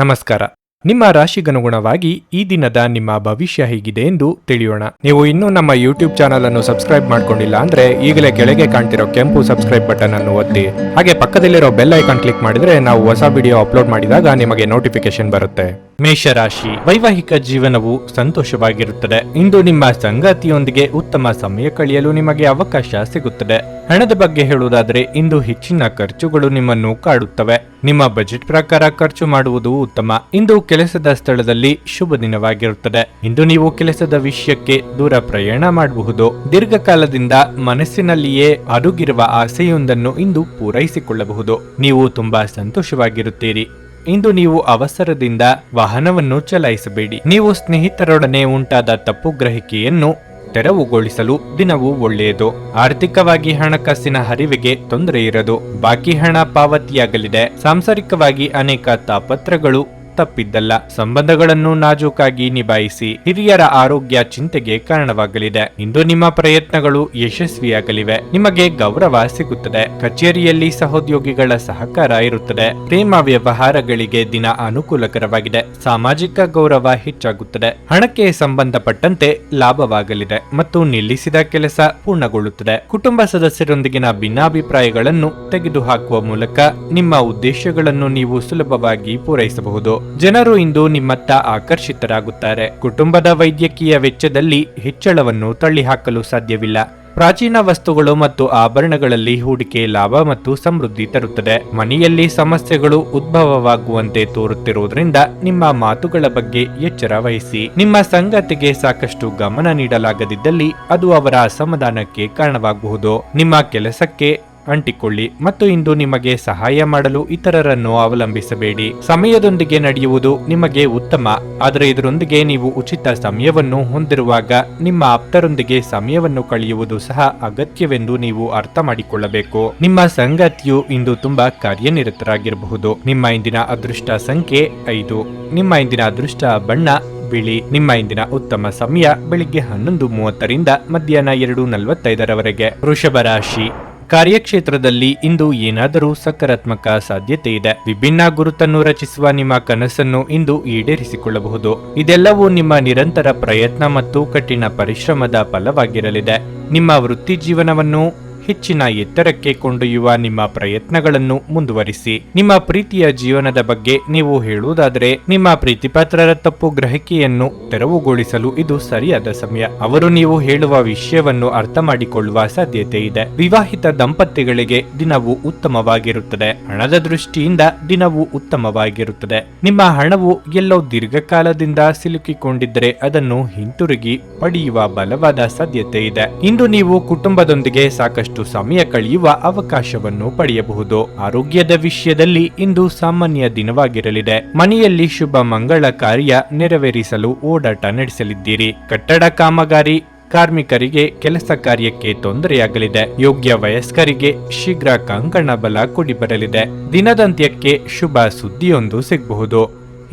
ನಮಸ್ಕಾರ. ನಿಮ್ಮ ರಾಶಿಗನುಗುಣವಾಗಿ ಈ ದಿನದ ನಿಮ್ಮ ಭವಿಷ್ಯ ಹೇಗಿದೆ ಎಂದು ತಿಳಿಯೋಣ. ನೀವು ಇನ್ನೂ ನಮ್ಮ ಯೂಟ್ಯೂಬ್ ಚಾನಲ್ ಅನ್ನು ಸಬ್ಸ್ಕ್ರೈಬ್ ಮಾಡ್ಕೊಂಡಿಲ್ಲ ಅಂದ್ರೆ ಈಗಲೇ ಕೆಳಗೆ ಕಾಣ್ತಿರೋ ಕೆಂಪು ಸಬ್ಸ್ಕ್ರೈಬ್ ಬಟನ್ ಅನ್ನು ಒತ್ತಿ, ಹಾಗೆ ಪಕ್ಕದಲ್ಲಿರೋ ಬೆಲ್ ಐಕಾನ್ ಕ್ಲಿಕ್ ಮಾಡಿದ್ರೆ ನಾವು ಹೊಸ ವಿಡಿಯೋ ಅಪ್ಲೋಡ್ ಮಾಡಿದಾಗ ನಿಮಗೆ ನೋಟಿಫಿಕೇಶನ್ ಬರುತ್ತೆ. ಮೇಷರಾಶಿ, ವೈವಾಹಿಕ ಜೀವನವು ಸಂತೋಷವಾಗಿರುತ್ತದೆ. ಇಂದು ನಿಮ್ಮ ಸಂಗಾತಿಯೊಂದಿಗೆ ಉತ್ತಮ ಸಮಯ ಕಳೆಯಲು ನಿಮಗೆ ಅವಕಾಶ ಸಿಗುತ್ತದೆ. ಹಣದ ಬಗ್ಗೆ ಹೇಳುವುದಾದರೆ ಇಂದು ಹೆಚ್ಚಿನ ಖರ್ಚುಗಳು ನಿಮ್ಮನ್ನು ಕಾಡುತ್ತವೆ. ನಿಮ್ಮ ಬಜೆಟ್ ಪ್ರಕಾರ ಖರ್ಚು ಮಾಡುವುದು ಉತ್ತಮ. ಇಂದು ಕೆಲಸದ ಸ್ಥಳದಲ್ಲಿ ಶುಭ ದಿನವಾಗಿರುತ್ತದೆ. ಇಂದು ನೀವು ಕೆಲಸದ ವಿಷಯಕ್ಕೆ ದೂರ ಪ್ರಯಾಣ ಮಾಡಬಹುದು. ದೀರ್ಘಕಾಲದಿಂದ ಮನಸ್ಸಿನಲ್ಲಿಯೇ ಅಡಗಿರುವ ಆಸೆಯೊಂದನ್ನು ಇಂದು ಪೂರೈಸಿಕೊಳ್ಳಬಹುದು. ನೀವು ತುಂಬಾ ಸಂತೋಷವಾಗಿರುತ್ತೀರಿ. ಇಂದು ನೀವು ಅವಸರದಿಂದ ವಾಹನವನ್ನು ಚಲಾಯಿಸಬೇಡಿ. ನೀವು ಸ್ನೇಹಿತರೊಡನೆ ಉಂಟಾದ ತಪ್ಪು ಗ್ರಹಿಕೆಯನ್ನು ತೆರವುಗೊಳಿಸಲು ದಿನವೂ ಒಳ್ಳೆಯದು. ಆರ್ಥಿಕವಾಗಿ ಹಣಕಾಸಿನ ಹರಿವಿಗೆ ತೊಂದರೆ ಇರದು. ಬಾಕಿ ಹಣ ಪಾವತಿಯಾಗಲಿದೆ. ಸಾಂಸಾರಿಕವಾಗಿ ಅನೇಕ ತಾಪತ್ರಗಳು ತಪ್ಪಿದ್ದಲ್ಲ. ಸಂಬಂಧಗಳನ್ನು ನಾಜೂಕಾಗಿ ನಿಭಾಯಿಸಿ. ಹಿರಿಯರ ಆರೋಗ್ಯ ಚಿಂತೆಗೆ ಕಾರಣವಾಗಲಿದೆ. ಇಂದು ನಿಮ್ಮ ಪ್ರಯತ್ನಗಳು ಯಶಸ್ವಿಯಾಗಲಿವೆ. ನಿಮಗೆ ಗೌರವ ಸಿಗುತ್ತದೆ. ಕಚೇರಿಯಲ್ಲಿ ಸಹೋದ್ಯೋಗಿಗಳ ಸಹಕಾರ ಇರುತ್ತದೆ. ಪ್ರೇಮ ವ್ಯವಹಾರಗಳಿಗೆ ದಿನ ಅನುಕೂಲಕರವಾಗಿದೆ. ಸಾಮಾಜಿಕ ಗೌರವ ಹೆಚ್ಚಾಗುತ್ತದೆ. ಹಣಕ್ಕೆ ಸಂಬಂಧಪಟ್ಟಂತೆ ಲಾಭವಾಗಲಿದೆ ಮತ್ತು ನಿಲ್ಲಿಸಿದ ಕೆಲಸ ಪೂರ್ಣಗೊಳ್ಳುತ್ತದೆ. ಕುಟುಂಬ ಸದಸ್ಯರೊಂದಿಗಿನ ಭಿನ್ನಾಭಿಪ್ರಾಯಗಳನ್ನು ತೆಗೆದುಹಾಕುವ ಮೂಲಕ ನಿಮ್ಮ ಉದ್ದೇಶಗಳನ್ನು ನೀವು ಸುಲಭವಾಗಿ ಪೂರೈಸಬಹುದು. ಜನರು ಇಂದು ನಿಮ್ಮತ್ತ ಆಕರ್ಷಿತರಾಗುತ್ತಾರೆ. ಕುಟುಂಬದ ವೈದ್ಯಕೀಯ ವೆಚ್ಚದಲ್ಲಿ ಹೆಚ್ಚಳವನ್ನು ತಳ್ಳಿಹಾಕಲು ಸಾಧ್ಯವಿಲ್ಲ. ಪ್ರಾಚೀನ ವಸ್ತುಗಳು ಮತ್ತು ಆಭರಣಗಳಲ್ಲಿ ಹೂಡಿಕೆ ಲಾಭ ಮತ್ತು ಸಮೃದ್ಧಿ ತರುತ್ತದೆ. ಮನೆಯಲ್ಲಿ ಸಮಸ್ಯೆಗಳು ಉದ್ಭವವಾಗುವಂತೆ ತೋರುತ್ತಿರುವುದರಿಂದ ನಿಮ್ಮ ಮಾತುಗಳ ಬಗ್ಗೆ ಎಚ್ಚರ ವಹಿಸಿ. ನಿಮ್ಮ ಸಂಗಾತಿಗೆ ಸಾಕಷ್ಟು ಗಮನ ನೀಡಲಾಗದಿದ್ದಲ್ಲಿ ಅದು ಅವರ ಅಸಮಾಧಾನಕ್ಕೆ ಕಾರಣವಾಗಬಹುದು. ನಿಮ್ಮ ಕೆಲಸಕ್ಕೆ ಅಂಟಿಕೊಳ್ಳಿ ಮತ್ತು ಇಂದು ನಿಮಗೆ ಸಹಾಯ ಮಾಡಲು ಇತರರನ್ನು ಅವಲಂಬಿಸಬೇಡಿ. ಸಮಯದೊಂದಿಗೆ ನಡೆಯುವುದು ನಿಮಗೆ ಉತ್ತಮ, ಆದರೆ ಇದರೊಂದಿಗೆ ನೀವು ಉಚಿತ ಸಮಯವನ್ನು ಹೊಂದಿರುವಾಗ ನಿಮ್ಮ ಆಪ್ತರೊಂದಿಗೆ ಸಮಯವನ್ನು ಕಳೆಯುವುದು ಸಹ ಅಗತ್ಯವೆಂದು ನೀವು ಅರ್ಥ ಮಾಡಿಕೊಳ್ಳಬೇಕು. ನಿಮ್ಮ ಸಂಗಾತಿಯು ಇಂದು ತುಂಬಾ ಕಾರ್ಯನಿರತರಾಗಿರಬಹುದು. ನಿಮ್ಮ ಇಂದಿನ ಅದೃಷ್ಟ ಸಂಖ್ಯೆ 5. ನಿಮ್ಮ ಇಂದಿನ ಅದೃಷ್ಟ ಬಣ್ಣ ಬಿಳಿ. ನಿಮ್ಮ ಇಂದಿನ ಉತ್ತಮ ಸಮಯ ಬೆಳಿಗ್ಗೆ 11:30ರಿಂದ ಮಧ್ಯಾಹ್ನ 2:45ರವರೆಗೆ. ವೃಷಭ ರಾಶಿ, ಕಾರ್ಯಕ್ಷೇತ್ರದಲ್ಲಿ ಇಂದು ಏನಾದರೂ ಸಕಾರಾತ್ಮಕ ಸಾಧ್ಯತೆ ಇದೆ. ವಿಭಿನ್ನ ಗುರುತನ್ನು ರಚಿಸುವ ನಿಮ್ಮ ಕನಸನ್ನು ಇಂದು ಈಡೇರಿಸಿಕೊಳ್ಳಬಹುದು. ಇದೆಲ್ಲವೂ ನಿಮ್ಮ ನಿರಂತರ ಪ್ರಯತ್ನ ಮತ್ತು ಕಠಿಣ ಪರಿಶ್ರಮದ ಫಲವಾಗಿರಲಿದೆ. ನಿಮ್ಮ ವೃತ್ತಿ ಜೀವನವನ್ನು ಹೆಚ್ಚಿನ ಎತ್ತರಕ್ಕೆ ಕೊಂಡೊಯ್ಯುವ ನಿಮ್ಮ ಪ್ರಯತ್ನಗಳನ್ನು ಮುಂದುವರಿಸಿ. ನಿಮ್ಮ ಪ್ರೀತಿಯ ಜೀವನದ ಬಗ್ಗೆ ನೀವು ಹೇಳುವುದಾದರೆ ನಿಮ್ಮ ಪ್ರೀತಿಪಾತ್ರರ ತಪ್ಪು ಗ್ರಹಿಕೆಯನ್ನು ತೆರವುಗೊಳಿಸಲು ಇದು ಸರಿಯಾದ ಸಮಯ. ಅವರು ನೀವು ಹೇಳುವ ವಿಷಯವನ್ನು ಅರ್ಥ ಮಾಡಿಕೊಳ್ಳುವ ಸಾಧ್ಯತೆ ಇದೆ. ವಿವಾಹಿತ ದಂಪತಿಗಳಿಗೆ ದಿನವು ಉತ್ತಮವಾಗಿರುತ್ತದೆ. ಹಣದ ದೃಷ್ಟಿಯಿಂದ ದಿನವು ಉತ್ತಮವಾಗಿರುತ್ತದೆ. ನಿಮ್ಮ ಹಣವು ಎಲ್ಲೋ ದೀರ್ಘಕಾಲದಿಂದ ಸಿಲುಕಿಕೊಂಡಿದ್ದರೆ ಅದನ್ನು ಹಿಂತಿರುಗಿ ಪಡೆಯುವ ಬಲವಾದ ಸಾಧ್ಯತೆ ಇದೆ. ಇಂದು ನೀವು ಕುಟುಂಬದೊಂದಿಗೆ ಸಾಕಷ್ಟು ಸಮಯ ಕಳೆಯುವ ಅವಕಾಶವನ್ನು ಪಡೆಯಬಹುದು. ಆರೋಗ್ಯದ ವಿಷಯದಲ್ಲಿ ಇಂದು ಸಾಮಾನ್ಯ ದಿನವಾಗಿರಲಿದೆ. ಮನೆಯಲ್ಲಿ ಶುಭ ಮಂಗಳ ಕಾರ್ಯ ನೆರವೇರಿಸಲು ಓಡಾಟ ನಡೆಸಲಿದ್ದೀರಿ. ಕಟ್ಟಡ ಕಾಮಗಾರಿ ಕಾರ್ಮಿಕರಿಗೆ ಕೆಲಸ ಕಾರ್ಯಕ್ಕೆ ತೊಂದರೆಯಾಗಲಿದೆ. ಯೋಗ್ಯ ವಯಸ್ಕರಿಗೆ ಶೀಘ್ರ ಕಂಕಣ ಬಲ ಕೂಡಿ ಬರಲಿದೆ. ದಿನದಂತ್ಯಕ್ಕೆ ಶುಭ ಸುದ್ದಿಯೊಂದು ಸಿಗಬಹುದು.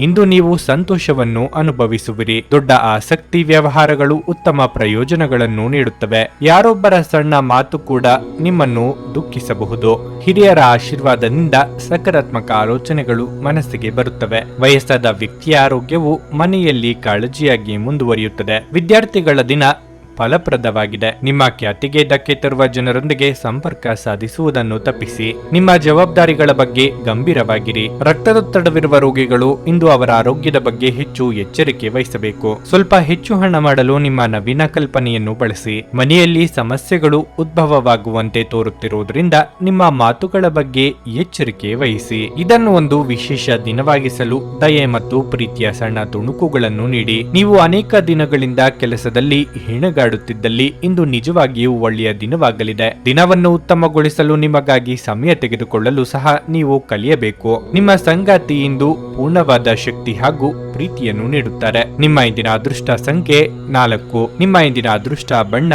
ಇಂದು ನೀವು ಸಂತೋಷವನ್ನು ಅನುಭವಿಸುವಿರಿ. ದೊಡ್ಡ ಆಸಕ್ತಿ ವ್ಯವಹಾರಗಳು ಉತ್ತಮ ಪ್ರಯೋಜನಗಳನ್ನು ನೀಡುತ್ತವೆ. ಯಾರೊಬ್ಬರ ಸಣ್ಣ ಮಾತು ಕೂಡ ನಿಮ್ಮನ್ನು ದುಃಖಿಸಬಹುದು. ಹಿರಿಯರ ಆಶೀರ್ವಾದದಿಂದ ಸಕಾರಾತ್ಮಕ ಆಲೋಚನೆಗಳು ಮನಸ್ಸಿಗೆ ಬರುತ್ತವೆ. ವಯಸ್ಸಾದ ವ್ಯಕ್ತಿಯ ಆರೋಗ್ಯವು ಮನೆಯಲ್ಲಿ ಕಾಳಜಿಯಾಗಿ ಮುಂದುವರಿಯುತ್ತದೆ. ವಿದ್ಯಾರ್ಥಿಗಳ ದಿನ ಫಲಪ್ರದವಾಗಿದೆ. ನಿಮ್ಮ ಖ್ಯಾತಿಗೆ ಧಕ್ಕೆ ತರುವ ಜನರೊಂದಿಗೆ ಸಂಪರ್ಕ ಸಾಧಿಸುವುದನ್ನು ತಪ್ಪಿಸಿ. ನಿಮ್ಮ ಜವಾಬ್ದಾರಿಗಳ ಬಗ್ಗೆ ಗಂಭೀರವಾಗಿರಿ. ರಕ್ತದೊತ್ತಡವಿರುವ ರೋಗಿಗಳು ಇಂದು ಅವರ ಆರೋಗ್ಯದ ಬಗ್ಗೆ ಹೆಚ್ಚು ಎಚ್ಚರಿಕೆ ವಹಿಸಬೇಕು. ಸ್ವಲ್ಪ ಹೆಚ್ಚು ಹಣ ಮಾಡಲು ನಿಮ್ಮ ನವೀನ ಕಲ್ಪನೆಯನ್ನು ಬಳಸಿ. ಮನೆಯಲ್ಲಿ ಸಮಸ್ಯೆಗಳು ಉದ್ಭವವಾಗುವಂತೆ ತೋರುತ್ತಿರುವುದರಿಂದ ನಿಮ್ಮ ಮಾತುಗಳ ಬಗ್ಗೆ ಎಚ್ಚರಿಕೆ ವಹಿಸಿ. ಇದನ್ನು ಒಂದು ವಿಶೇಷ ದಿನವಾಗಿಸಲು ದಯೆ ಮತ್ತು ಪ್ರೀತಿಯ ಸಣ್ಣ ತುಣುಕುಗಳನ್ನು ನೀಡಿ. ನೀವು ಅನೇಕ ದಿನಗಳಿಂದ ಕೆಲಸದಲ್ಲಿ ಹೆಣಗಾಡುತ್ತಿದ್ದಲ್ಲಿ ಇಂದು ನಿಜವಾಗಿಯೂ ಒಳ್ಳೆಯ ದಿನವಾಗಲಿದೆ. ದಿನವನ್ನು ಉತ್ತಮಗೊಳಿಸಲು ನಿಮಗಾಗಿ ಸಮಯ ತೆಗೆದುಕೊಳ್ಳಲು ಸಹ ನೀವು ಕಲಿಯಬೇಕು. ನಿಮ್ಮ ಸಂಗಾತಿ ಇಂದು ಪೂರ್ಣವಾದ ಶಕ್ತಿ ಹಾಗೂ ಪ್ರೀತಿಯನ್ನು ನೀಡುತ್ತಾರೆ. ನಿಮ್ಮ ಇಂದಿನ ಅದೃಷ್ಟ ಸಂಖ್ಯೆ 4. ನಿಮ್ಮ ಇಂದಿನ ಅದೃಷ್ಟ ಬಣ್ಣ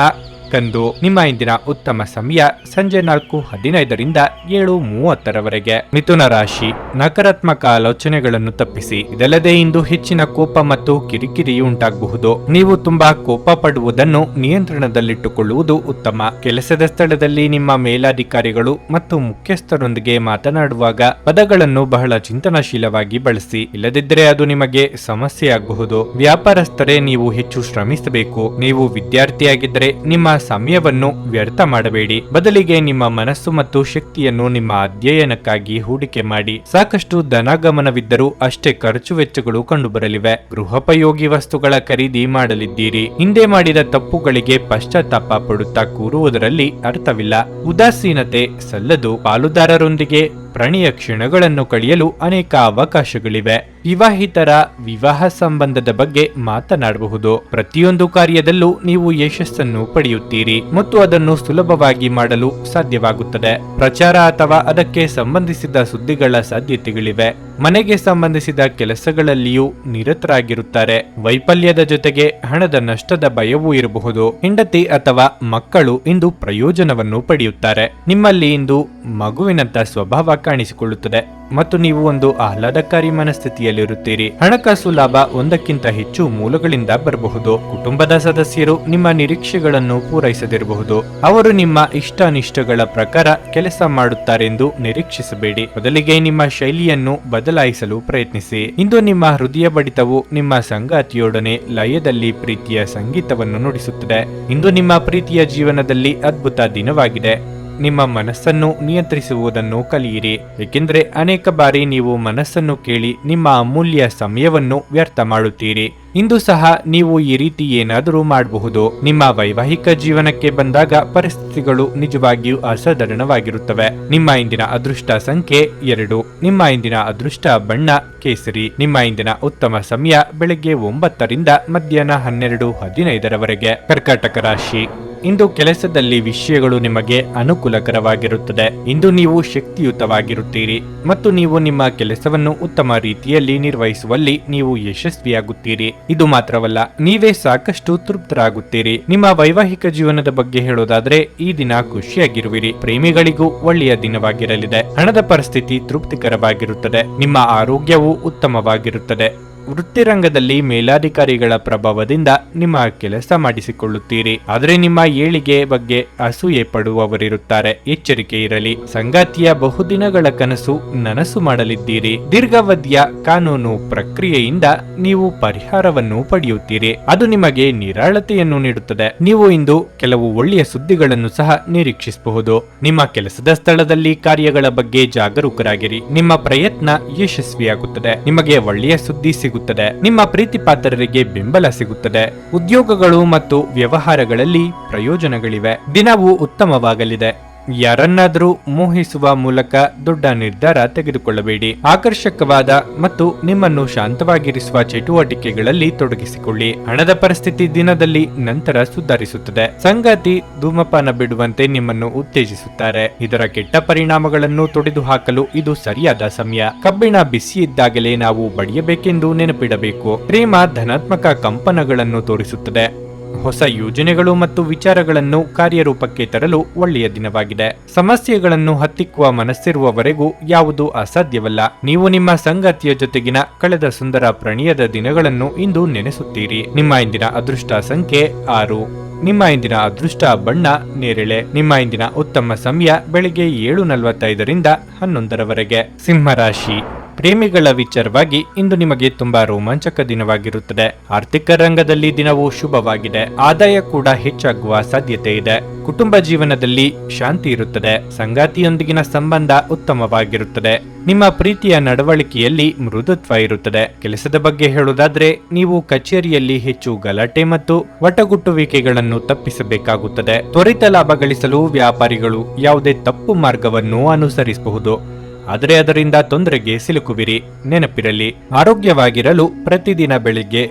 ಕಂದು ನಿಮ್ಮ ಇಂದಿನ ಉತ್ತಮ ಸಮಯ ಸಂಜೆ 4:15ರಿಂದ 7:30ರವರೆಗೆ. ಮಿಥುನ ರಾಶಿ ನಕಾರಾತ್ಮಕ ಆಲೋಚನೆಗಳನ್ನು ತಪ್ಪಿಸಿ. ಇದಲ್ಲದೆ ಇಂದು ಹೆಚ್ಚಿನ ಕೋಪ ಮತ್ತು ಕಿರಿಕಿರಿ ಉಂಟಾಗಬಹುದು. ನೀವು ತುಂಬಾ ಕೋಪ ಪಡುವುದನ್ನು ನಿಯಂತ್ರಣದಲ್ಲಿಟ್ಟುಕೊಳ್ಳುವುದು ಉತ್ತಮ. ಕೆಲಸದ ಸ್ಥಳದಲ್ಲಿ ನಿಮ್ಮ ಮೇಲಾಧಿಕಾರಿಗಳು ಮತ್ತು ಮುಖ್ಯಸ್ಥರೊಂದಿಗೆ ಮಾತನಾಡುವಾಗ ಪದಗಳನ್ನು ಬಹಳ ಚಿಂತನಶೀಲವಾಗಿ ಬಳಸಿ, ಇಲ್ಲದಿದ್ದರೆ ಅದು ನಿಮಗೆ ಸಮಸ್ಯೆಯಾಗಬಹುದು. ವ್ಯಾಪಾರಸ್ಥರೇ ನೀವು ಹೆಚ್ಚು ಶ್ರಮಿಸಬೇಕು. ನೀವು ವಿದ್ಯಾರ್ಥಿಯಾಗಿದ್ದರೆ ನಿಮ್ಮ ಸಮಯವನ್ನು ವ್ಯರ್ಥ ಮಾಡಬೇಡಿ. ಬದಲಿಗೆ ನಿಮ್ಮ ಮನಸ್ಸು ಮತ್ತು ಶಕ್ತಿಯನ್ನು ನಿಮ್ಮ ಅಧ್ಯಯನಕ್ಕಾಗಿ ಹೂಡಿಕೆ ಮಾಡಿ. ಸಾಕಷ್ಟು ಧನಾಗಮನವಿದ್ದರೂ ಅಷ್ಟೇ ಖರ್ಚು ವೆಚ್ಚಗಳು ಕಂಡುಬರಲಿವೆ. ಗೃಹೋಪಯೋಗಿ ವಸ್ತುಗಳ ಖರೀದಿ ಮಾಡಲಿದ್ದೀರಿ. ಹಿಂದೆ ಮಾಡಿದ ತಪ್ಪುಗಳಿಗೆ ಪಶ್ಚಾತ್ತಾಪ ಪಡುತ್ತಾ ಕೂರುವುದರಲ್ಲಿ ಅರ್ಥವಿಲ್ಲ. ಉದಾಸೀನತೆ ಸಲ್ಲದು. ಪಾಲುದಾರರೊಂದಿಗೆ ಪ್ರಣಯ ಕ್ಷಣಗಳನ್ನು ಕಳೆಯಲು ಅನೇಕ ಅವಕಾಶಗಳಿವೆ. ವಿವಾಹಿತರ ವಿವಾಹ ಸಂಬಂಧದ ಬಗ್ಗೆ ಮಾತನಾಡಬಹುದು. ಪ್ರತಿಯೊಂದು ಕಾರ್ಯದಲ್ಲೂ ನೀವು ಯಶಸ್ಸನ್ನು ಪಡೆಯುತ್ತೀರಿ ಮತ್ತು ಅದನ್ನು ಸುಲಭವಾಗಿ ಮಾಡಲು ಸಾಧ್ಯವಾಗುತ್ತದೆ. ಪ್ರಚಾರ ಅಥವಾ ಅದಕ್ಕೆ ಸಂಬಂಧಿಸಿದ ಸುದ್ದಿಗಳ ಸಾಧ್ಯತೆಗಳಿವೆ. ಮನೆಗೆ ಸಂಬಂಧಿಸಿದ ಕೆಲಸಗಳಲ್ಲಿಯೂ ನಿರತರಾಗಿರುತ್ತಾರೆ. ವೈಫಲ್ಯದ ಜೊತೆಗೆ ಹಣದ ನಷ್ಟದ ಭಯವೂ ಇರಬಹುದು. ಹೆಂಡತಿ ಅಥವಾ ಮಕ್ಕಳು ಇಂದು ಪ್ರಯೋಜನವನ್ನು ಪಡೆಯುತ್ತಾರೆ. ನಿಮ್ಮಲ್ಲಿ ಇಂದು ಮಗುವಿನಂತ ಸ್ವಭಾವ ಕಾಣಿಸಿಕೊಳ್ಳುತ್ತದೆ ಮತ್ತು ನೀವು ಒಂದು ಆಹ್ಲಾದಕಾರಿ ಮನಸ್ಥಿತಿಯಲ್ಲಿರುತ್ತೀರಿ. ಹಣಕಾಸು ಲಾಭ ಒಂದಕ್ಕಿಂತ ಹೆಚ್ಚು ಮೂಲಗಳಿಂದ ಬರಬಹುದು. ಕುಟುಂಬದ ಸದಸ್ಯರು ನಿಮ್ಮ ನಿರೀಕ್ಷೆಗಳನ್ನು ಪೂರೈಸದಿರಬಹುದು. ಅವರು ನಿಮ್ಮ ಇಷ್ಟಾನಿಷ್ಟಗಳ ಪ್ರಕಾರ ಕೆಲಸ ಮಾಡುತ್ತಾರೆಂದು ನಿರೀಕ್ಷಿಸಬೇಡಿ. ಬದಲಿಗೆ ನಿಮ್ಮ ಶೈಲಿಯನ್ನು ಬದಲಾಯಿಸಲು ಪ್ರಯತ್ನಿಸಿ. ಇಂದು ನಿಮ್ಮ ಹೃದಯ ಬಡಿತವು ನಿಮ್ಮ ಸಂಗಾತಿಯೊಡನೆ ಲಯದಲ್ಲಿ ಪ್ರೀತಿಯ ಸಂಗೀತವನ್ನು ನುಡಿಸುತ್ತದೆ. ಇಂದು ನಿಮ್ಮ ಪ್ರೀತಿಯ ಜೀವನದಲ್ಲಿ ಅದ್ಭುತ ದಿನವಾಗಿದೆ. ನಿಮ್ಮ ಮನಸ್ಸನ್ನು ನಿಯಂತ್ರಿಸುವುದನ್ನು ಕಲಿಯಿರಿ, ಏಕೆಂದರೆ ಅನೇಕ ಬಾರಿ ನೀವು ಮನಸ್ಸನ್ನು ಕೇಳಿ ನಿಮ್ಮ ಅಮೂಲ್ಯ ಸಮಯವನ್ನು ವ್ಯರ್ಥ ಮಾಡುತ್ತೀರಿ. ಇಂದು ಸಹ ನೀವು ಈ ರೀತಿ ಏನಾದರೂ ಮಾಡಬಹುದು. ನಿಮ್ಮ ವೈವಾಹಿಕ ಜೀವನಕ್ಕೆ ಬಂದಾಗ ಪರಿಸ್ಥಿತಿಗಳು ನಿಜವಾಗಿಯೂ ಅಸಾಧಾರಣವಾಗಿರುತ್ತವೆ. ನಿಮ್ಮ ಇಂದಿನ ಅದೃಷ್ಟ ಸಂಖ್ಯೆ 2. ನಿಮ್ಮ ಇಂದಿನ ಅದೃಷ್ಟ ಬಣ್ಣ ಕೇಸರಿ. ನಿಮ್ಮ ಇಂದಿನ ಉತ್ತಮ ಸಮಯ ಬೆಳಗ್ಗೆ 9ರಿಂದ ಮಧ್ಯಾಹ್ನ 12:15ರವರೆಗೆ. ಕರ್ಕಾಟಕ ರಾಶಿ ಇಂದು ಕೆಲಸದಲ್ಲಿ ವಿಷಯಗಳು ನಿಮಗೆ ಅನುಕೂಲಕರವಾಗಿರುತ್ತದೆ. ಇಂದು ನೀವು ಶಕ್ತಿಯುತವಾಗಿರುತ್ತೀರಿ ಮತ್ತು ನೀವು ನಿಮ್ಮ ಕೆಲಸವನ್ನು ಉತ್ತಮ ರೀತಿಯಲ್ಲಿ ನಿರ್ವಹಿಸುವಲ್ಲಿ ನೀವು ಯಶಸ್ವಿಯಾಗುತ್ತೀರಿ. ಇದು ಮಾತ್ರವಲ್ಲ, ನೀವೇ ಸಾಕಷ್ಟು ತೃಪ್ತರಾಗುತ್ತೀರಿ. ನಿಮ್ಮ ವೈವಾಹಿಕ ಜೀವನದ ಬಗ್ಗೆ ಹೇಳೋದಾದ್ರೆ ಈ ದಿನ ಖುಷಿಯಾಗಿರುವಿರಿ. ಪ್ರೇಮಿಗಳಿಗೂ ಒಳ್ಳೆಯ ದಿನವಾಗಿರಲಿದೆ. ಹಣದ ಪರಿಸ್ಥಿತಿ ತೃಪ್ತಿಕರವಾಗಿರುತ್ತದೆ. ನಿಮ್ಮ ಆರೋಗ್ಯವು ಉತ್ತಮವಾಗಿರುತ್ತದೆ. ವೃತ್ತಿರಂಗದಲ್ಲಿ ಮೇಲಾಧಿಕಾರಿಗಳ ಪ್ರಭಾವದಿಂದ ನಿಮ್ಮ ಕೆಲಸ ಮಾಡಿಸಿಕೊಳ್ಳುತ್ತೀರಿ. ಆದರೆ ನಿಮ್ಮ ಏಳಿಗೆ ಬಗ್ಗೆ ಅಸೂಯೆ ಪಡುವವರಿರುತ್ತಾರೆ. ಎಚ್ಚರಿಕೆ ಇರಲಿ. ಸಂಗಾತಿಯ ಬಹುದಿನಗಳ ಕನಸು ನನಸು ಮಾಡಲಿದ್ದೀರಿ. ದೀರ್ಘಾವಧಿಯ ಕಾನೂನು ಪ್ರಕ್ರಿಯೆಯಿಂದ ನೀವು ಪರಿಹಾರವನ್ನು ಪಡೆಯುತ್ತೀರಿ. ಅದು ನಿಮಗೆ ನಿರಾಳತೆಯನ್ನು ನೀಡುತ್ತದೆ. ನೀವು ಇಂದು ಕೆಲವು ಒಳ್ಳೆಯ ಸುದ್ದಿಗಳನ್ನು ಸಹ ನಿರೀಕ್ಷಿಸಬಹುದು. ನಿಮ್ಮ ಕೆಲಸದ ಸ್ಥಳದಲ್ಲಿ ಕಾರ್ಯಗಳ ಬಗ್ಗೆ ಜಾಗರೂಕರಾಗಿರಿ. ನಿಮ್ಮ ಪ್ರಯತ್ನ ಯಶಸ್ವಿಯಾಗುತ್ತದೆ. ನಿಮಗೆ ಒಳ್ಳೆಯ ಸುದ್ದಿ ಸಿಗುತ್ತದೆ. ನಿಮ್ಮ ಪ್ರೀತಿ ಪಾತ್ರರಿಗೆ ಬೆಂಬಲ ಸಿಗುತ್ತದೆ. ಉದ್ಯೋಗಗಳು ಮತ್ತು ವ್ಯವಹಾರಗಳಲ್ಲಿ ಪ್ರಯೋಜನಗಳಿವೆ. ದಿನವೂ ಉತ್ತಮವಾಗಲಿದೆ. ಯಾರನ್ನಾದರೂ ಮೋಹಿಸುವ ಮೂಲಕ ದೊಡ್ಡ ನಿರ್ಧಾರ ತೆಗೆದುಕೊಳ್ಳಬೇಡಿ. ಆಕರ್ಷಕವಾದ ಮತ್ತು ನಿಮ್ಮನ್ನು ಶಾಂತವಾಗಿರಿಸುವ ಚಟುವಟಿಕೆಗಳಲ್ಲಿ ತೊಡಗಿಸಿಕೊಳ್ಳಿ. ಹಣದ ಪರಿಸ್ಥಿತಿ ದಿನದಲ್ಲಿ ನಂತರ ಸುಧಾರಿಸುತ್ತದೆ. ಸಂಗಾತಿ ಧೂಮಪಾನ ಬಿಡುವಂತೆ ನಿಮ್ಮನ್ನು ಉತ್ತೇಜಿಸುತ್ತಾರೆ. ಇದರ ಕೆಟ್ಟ ಪರಿಣಾಮಗಳನ್ನು ತೊಡೆದುಹಾಕಲು ಇದು ಸರಿಯಾದ ಸಮಯ. ಕಬ್ಬಿಣ ಬಿಸಿ ಇದ್ದಾಗಲೇ ನಾವು ಬಡಿಯಬೇಕೆಂದು ನೆನಪಿಡಬೇಕು. ಪ್ರೇಮ ಧನಾತ್ಮಕ ಕಂಪನಗಳನ್ನು ತೋರಿಸುತ್ತದೆ. ಹೊಸ ಯೋಜನೆಗಳು ಮತ್ತು ವಿಚಾರಗಳನ್ನು ಕಾರ್ಯರೂಪಕ್ಕೆ ತರಲು ಒಳ್ಳೆಯ ದಿನವಾಗಿದೆ. ಸಮಸ್ಯೆಗಳನ್ನು ಹತ್ತಿಕ್ಕುವ ಮನಸ್ಸಿರುವವರೆಗೂ ಯಾವುದೂ ಅಸಾಧ್ಯವಲ್ಲ. ನೀವು ನಿಮ್ಮ ಸಂಗಾತಿಯ ಜೊತೆಗಿನ ಕಳೆದ ಸುಂದರ ಪ್ರಣಯದ ದಿನಗಳನ್ನು ಇಂದು ನೆನೆಸುತ್ತೀರಿ. ನಿಮ್ಮ ಇಂದಿನ ಅದೃಷ್ಟ ಸಂಖ್ಯೆ 6. ನಿಮ್ಮ ಇಂದಿನ ಅದೃಷ್ಟ ಬಣ್ಣ ನೇರಳೆ. ನಿಮ್ಮ ಇಂದಿನ ಉತ್ತಮ ಸಮಯ ಬೆಳಿಗ್ಗೆ 7:45ರಿಂದ 11ರವರೆಗೆ. ಸಿಂಹರಾಶಿ ಪ್ರೇಮಿಗಳ ವಿಚಾರವಾಗಿ ಇಂದು ನಿಮಗೆ ತುಂಬಾ ರೋಮಾಂಚಕ ದಿನವಾಗಿರುತ್ತದೆ. ಆರ್ಥಿಕ ರಂಗದಲ್ಲಿ ದಿನವೂ ಶುಭವಾಗಿದೆ. ಆದಾಯ ಕೂಡ ಹೆಚ್ಚಾಗುವ ಸಾಧ್ಯತೆ ಇದೆ. ಕುಟುಂಬ ಜೀವನದಲ್ಲಿ ಶಾಂತಿ ಇರುತ್ತದೆ. ಸಂಗಾತಿಯೊಂದಿಗಿನ ಸಂಬಂಧ ಉತ್ತಮವಾಗಿರುತ್ತದೆ. ನಿಮ್ಮ ಪ್ರೀತಿಯ ನಡವಳಿಕೆಯಲ್ಲಿ ಮೃದುತ್ವ ಇರುತ್ತದೆ. ಕೆಲಸದ ಬಗ್ಗೆ ಹೇಳುವುದಾದ್ರೆ ನೀವು ಕಚೇರಿಯಲ್ಲಿ ಹೆಚ್ಚು ಗಲಾಟೆ ಮತ್ತು ವಟಗುಟ್ಟುವಿಕೆಗಳನ್ನು ತಪ್ಪಿಸಬೇಕಾಗುತ್ತದೆ. ತ್ವರಿತ ಲಾಭ ಗಳಿಸಲು ವ್ಯಾಪಾರಿಗಳು ಯಾವುದೇ ತಪ್ಪು ಮಾರ್ಗವನ್ನು ಅನುಸರಿಸಬಹುದು, ಆದರೆ ಅದರಿಂದ ತೊಂದರೆಗೆ ಸಿಲುಕುವಿರಿ. ನೆನಪಿರಲಿ, ಆರೋಗ್ಯವಾಗಿರಲು ಪ್ರತಿದಿನ ಬೆಳಿಗ್ಗೆ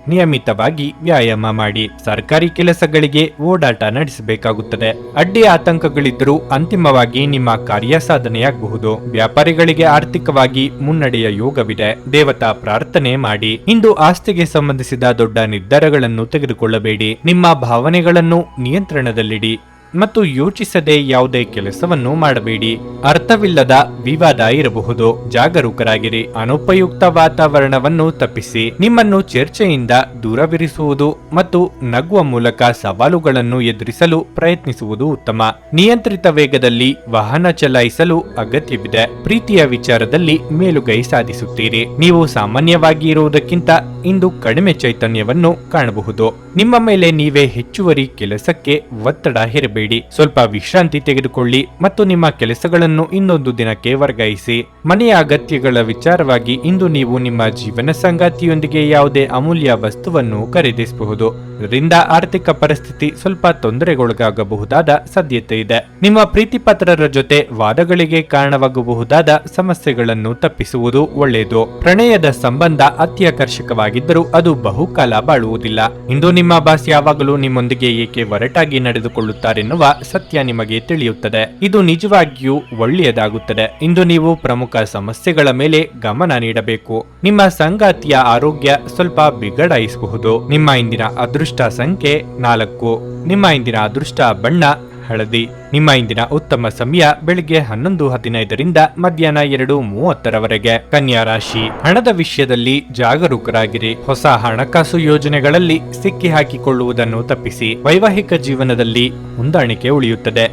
ನಿಯಮಿತವಾಗಿ ವ್ಯಾಯಾಮ ಮಾಡಿ. ಸರ್ಕಾರಿ ಕೆಲಸಗಳಿಗೆ ಓಡಾಟ ನಡೆಸಬೇಕಾಗುತ್ತದೆ. ಅಡ್ಡಿ ಆತಂಕಗಳಿದ್ದರೂ ಅಂತಿಮವಾಗಿ ನಿಮ್ಮ ಕಾರ್ಯ ಸಾಧನೆಯಾಗಬಹುದು. ವ್ಯಾಪಾರಿಗಳಿಗೆ ಆರ್ಥಿಕವಾಗಿ ಮುನ್ನಡೆಯ ಯೋಗವಿದೆ. ದೇವತಾ ಪ್ರಾರ್ಥನೆ ಮಾಡಿ. ಇಂದು ಆಸ್ತಿಗೆ ಸಂಬಂಧಿಸಿದ ದೊಡ್ಡ ನಿರ್ಧಾರಗಳನ್ನು ತೆಗೆದುಕೊಳ್ಳಬೇಡಿ. ನಿಮ್ಮ ಭಾವನೆಗಳನ್ನು ನಿಯಂತ್ರಣದಲ್ಲಿಡಿ ಮತ್ತು ಯೋಚಿಸದೆ ಯಾವುದೇ ಕೆಲಸವನ್ನು ಮಾಡಬೇಡಿ. ಅರ್ಥವಿಲ್ಲದ ವಿವಾದ ಇರಬಹುದು. ಜಾಗರೂಕರಾಗಿರಿ. ಅನುಪಯುಕ್ತ ವಾತಾವರಣವನ್ನು ತಪ್ಪಿಸಿ. ನಿಮ್ಮನ್ನು ಚರ್ಚೆಯಿಂದ ದೂರವಿರಿಸುವುದು ಮತ್ತು ನಗುವ ಮೂಲಕ ಸವಾಲುಗಳನ್ನು ಎದುರಿಸಲು ಪ್ರಯತ್ನಿಸುವುದು ಉತ್ತಮ. ನಿಯಂತ್ರಿತ ವೇಗದಲ್ಲಿ ವಾಹನ ಚಲಾಯಿಸಲು ಅಗತ್ಯವಿದೆ. ಪ್ರೀತಿಯ ವಿಚಾರದಲ್ಲಿ ಮೇಲುಗೈ ಸಾಧಿಸುತ್ತೀರಿ. ನೀವು ಸಾಮಾನ್ಯವಾಗಿ ಇರುವುದಕ್ಕಿಂತ ಇಂದು ಕಡಿಮೆ ಚೈತನ್ಯವನ್ನು ಕಾಣಬಹುದು. ನಿಮ್ಮ ಮೇಲೆ ನೀವೇ ಹೆಚ್ಚುವರಿ ಕೆಲಸಕ್ಕೆ ಒತ್ತಡ ಹೇರಬೇಡಿ. ಸ್ವಲ್ಪ ವಿಶ್ರಾಂತಿ ತೆಗೆದುಕೊಳ್ಳಿ ಮತ್ತು ನಿಮ್ಮ ಕೆಲಸಗಳನ್ನು ಇನ್ನೊಂದು ದಿನಕ್ಕೆ ವರ್ಗಾಯಿಸಿ. ಮನೆಯ ಅಗತ್ಯಗಳ ವಿಚಾರವಾಗಿ ಇಂದು ನೀವು ನಿಮ್ಮ ಜೀವನ ಸಂಗಾತಿಯೊಂದಿಗೆ ಯಾವುದೇ ಅಮೂಲ್ಯ ವಸ್ತುವನ್ನು ಖರೀದಿಸಬಹುದು. ಇದರಿಂದ ಆರ್ಥಿಕ ಪರಿಸ್ಥಿತಿ ಸ್ವಲ್ಪ ತೊಂದರೆಗೊಳಗಾಗಬಹುದಾದ ಸಾಧ್ಯತೆ ಇದೆ. ನಿಮ್ಮ ಪ್ರೀತಿಪಾತ್ರರ ಜೊತೆ ವಾದಗಳಿಗೆ ಕಾರಣವಾಗಬಹುದಾದ ಸಮಸ್ಯೆಗಳನ್ನು ತಪ್ಪಿಸುವುದು ಒಳ್ಳೆಯದು. ಪ್ರಣಯದ ಸಂಬಂಧ ಅತ್ಯಾಕರ್ಷಕವಾಗಿದ್ದರೂ ಅದು ಬಹುಕಾಲ ಬಾಳುವುದಿಲ್ಲ. ಇಂದು ನಿಮ್ಮ ಬಾಸ್ ಯಾವಾಗಲೂ ನಿಮ್ಮೊಂದಿಗೆ ಏಕೆ ಒರಟಾಗಿ ನಡೆದುಕೊಳ್ಳುತ್ತಾರೆನ್ನುವ ಸತ್ಯ ನಿಮಗೆ ತಿಳಿಯುತ್ತದೆ. ಇದು ನಿಜವಾಗಿಯೂ ಒಳ್ಳೆಯದಾಗುತ್ತದೆ. ಇಂದು ನೀವು ಪ್ರಮುಖ ಸಮಸ್ಯೆಗಳ ಮೇಲೆ ಗಮನ ನೀಡಬೇಕು. ನಿಮ್ಮ ಸಂಗಾತಿಯ ಆರೋಗ್ಯ ಸ್ವಲ್ಪ ಬಿಗಡಾಯಿಸಬಹುದು. ನಿಮ್ಮ ಇಂದಿನ ಅದೃಷ್ಟ ಸಂಖ್ಯೆ 4. ನಿಮ್ಮ ಇಂದಿನ ಅದೃಷ್ಟ ಬಣ್ಣ ಹಳದಿ. ನಿಮ್ಮ ಇಂದಿನ ಉತ್ತಮ ಸಮಯ ಬೆಳಿಗ್ಗೆ 11:15 ಮಧ್ಯಾಹ್ನ 2:30 ಕನ್ಯಾ ರಾಶಿ. ಹಣದ ವಿಷಯದಲ್ಲಿ ಜಾಗರೂಕರಾಗಿರಿ. ಹೊಸ ಹಣಕಾಸು ಯೋಜನೆಗಳಲ್ಲಿ ಸಿಕ್ಕಿ ಹಾಕಿಕೊಳ್ಳುವುದನ್ನು ತಪ್ಪಿಸಿ. ವೈವಾಹಿಕ ಜೀವನದಲ್ಲಿ ಹೊಂದಾಣಿಕೆ ಉಳಿಯುತ್ತದೆ.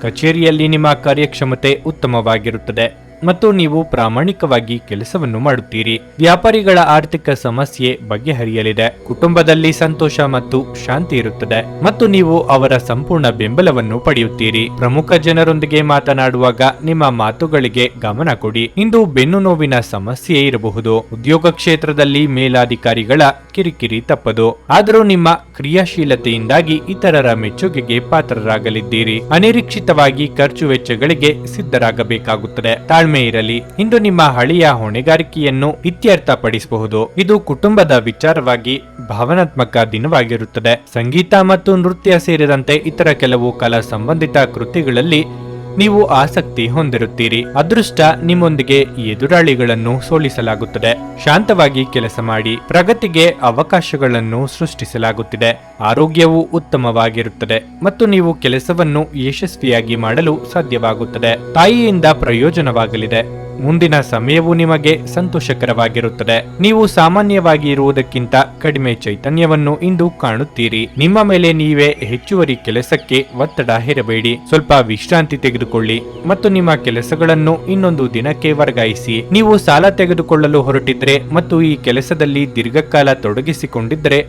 ಕಚೇರಿಯಲ್ಲಿ ನಿಮ್ಮ ಕಾರ್ಯಕ್ಷಮತೆ ಉತ್ತಮವಾಗಿರುತ್ತದೆ ಮತ್ತು ನೀವು ಪ್ರಾಮಾಣಿಕವಾಗಿ ಕೆಲಸವನ್ನು ಮಾಡುತ್ತೀರಿ. ವ್ಯಾಪಾರಿಗಳ ಆರ್ಥಿಕ ಸಮಸ್ಯೆ ಬಗೆಹರಿಯಲಿದೆ. ಕುಟುಂಬದಲ್ಲಿ ಸಂತೋಷ ಮತ್ತು ಶಾಂತಿ ಇರುತ್ತದೆ ಮತ್ತು ನೀವು ಅವರ ಸಂಪೂರ್ಣ ಬೆಂಬಲವನ್ನು ಪಡೆಯುತ್ತೀರಿ. ಪ್ರಮುಖ ಜನರೊಂದಿಗೆ ಮಾತನಾಡುವಾಗ ನಿಮ್ಮ ಮಾತುಗಳಿಗೆ ಗಮನ ಕೊಡಿ. ಇಂದು ಬೆನ್ನು ನೋವಿನ ಸಮಸ್ಯೆ ಇರಬಹುದು. ಉದ್ಯೋಗ ಕ್ಷೇತ್ರದಲ್ಲಿ ಮೇಲಾಧಿಕಾರಿಗಳ ಕಿರಿಕಿರಿ ತಪ್ಪದು. ಆದರೂ ನಿಮ್ಮ ಕ್ರಿಯಾಶೀಲತೆಯಿಂದಾಗಿ ಇತರರ ಮೆಚ್ಚುಗೆಗೆ ಪಾತ್ರರಾಗಲಿದ್ದೀರಿ. ಅನಿರೀಕ್ಷಿತವಾಗಿ ಖರ್ಚು ವೆಚ್ಚಗಳಿಗೆ ಸಿದ್ಧರಾಗಬೇಕಾಗುತ್ತದೆ. ತಾಳ್ಮೆ ಇರಲಿ. ಇಂದು ನಿಮ್ಮ ಹಳೆಯ ಹೊಣೆಗಾರಿಕೆಯನ್ನು ಇತ್ಯರ್ಥಪಡಿಸಬಹುದು. ಇದು ಕುಟುಂಬದ ವಿಚಾರವಾಗಿ ಭಾವನಾತ್ಮಕ ದಿನವಾಗಿರುತ್ತದೆ. ಸಂಗೀತ ಮತ್ತು ನೃತ್ಯ ಸೇರಿದಂತೆ ಇತರ ಕೆಲವು ಕಲಾ ಸಂಬಂಧಿತ ಕೃತಿಗಳಲ್ಲಿ ನೀವು ಆಸಕ್ತಿ ಹೊಂದಿರುತ್ತೀರಿ. ಅದೃಷ್ಟ ನಿಮ್ಮೊಂದಿಗೆ ಎದುರಾಳಿಗಳನ್ನು ಸೋಲಿಸಲಾಗುತ್ತದೆ. ಶಾಂತವಾಗಿ ಕೆಲಸ ಮಾಡಿ. ಪ್ರಗತಿಗೆ ಅವಕಾಶಗಳನ್ನು ಸೃಷ್ಟಿಸಲಾಗುತ್ತಿದೆ. ಆರೋಗ್ಯವು ಉತ್ತಮವಾಗಿರುತ್ತದೆ ಮತ್ತು ನೀವು ಕೆಲಸವನ್ನು ಯಶಸ್ವಿಯಾಗಿ ಮಾಡಲು ಸಾಧ್ಯವಾಗುತ್ತದೆ. ತಾಯಿಯಿಂದ ಪ್ರಯೋಜನವಾಗಲಿದೆ. ಮುಂದಿನ ಸಮಯವು ನಿಮಗೆ ಸಂತೋಷಕರವಾಗಿರುತ್ತದೆ. ನೀವು ಸಾಮಾನ್ಯವಾಗಿ ಇರುವುದಕ್ಕಿಂತ ಕಡಿಮೆ ಚೈತನ್ಯವನ್ನು ಇಂದು ಕಾಣುತ್ತೀರಿ. ನಿಮ್ಮ ಮೇಲೆ ನೀವೇ ಹೆಚ್ಚುವರಿ ಕೆಲಸಕ್ಕೆ ಒತ್ತಡ ಹೇರಬೇಡಿ. ಸ್ವಲ್ಪ ವಿಶ್ರಾಂತಿ ತೆಗೆದುಕೊಳ್ಳಿ ಮತ್ತು ನಿಮ್ಮ ಕೆಲಸಗಳನ್ನು ಇನ್ನೊಂದು ದಿನಕ್ಕೆ ವರ್ಗಾಯಿಸಿ. ನೀವು ಸಾಲ ತೆಗೆದುಕೊಳ್ಳಲು ಹೊರಟಿದ್ರೆ ಮತ್ತು ಈ ಕೆಲಸದಲ್ಲಿ ದೀರ್ಘಕಾಲ ತೊಡಗಿಸಿಕೊಂಡಿದ್ದರೆ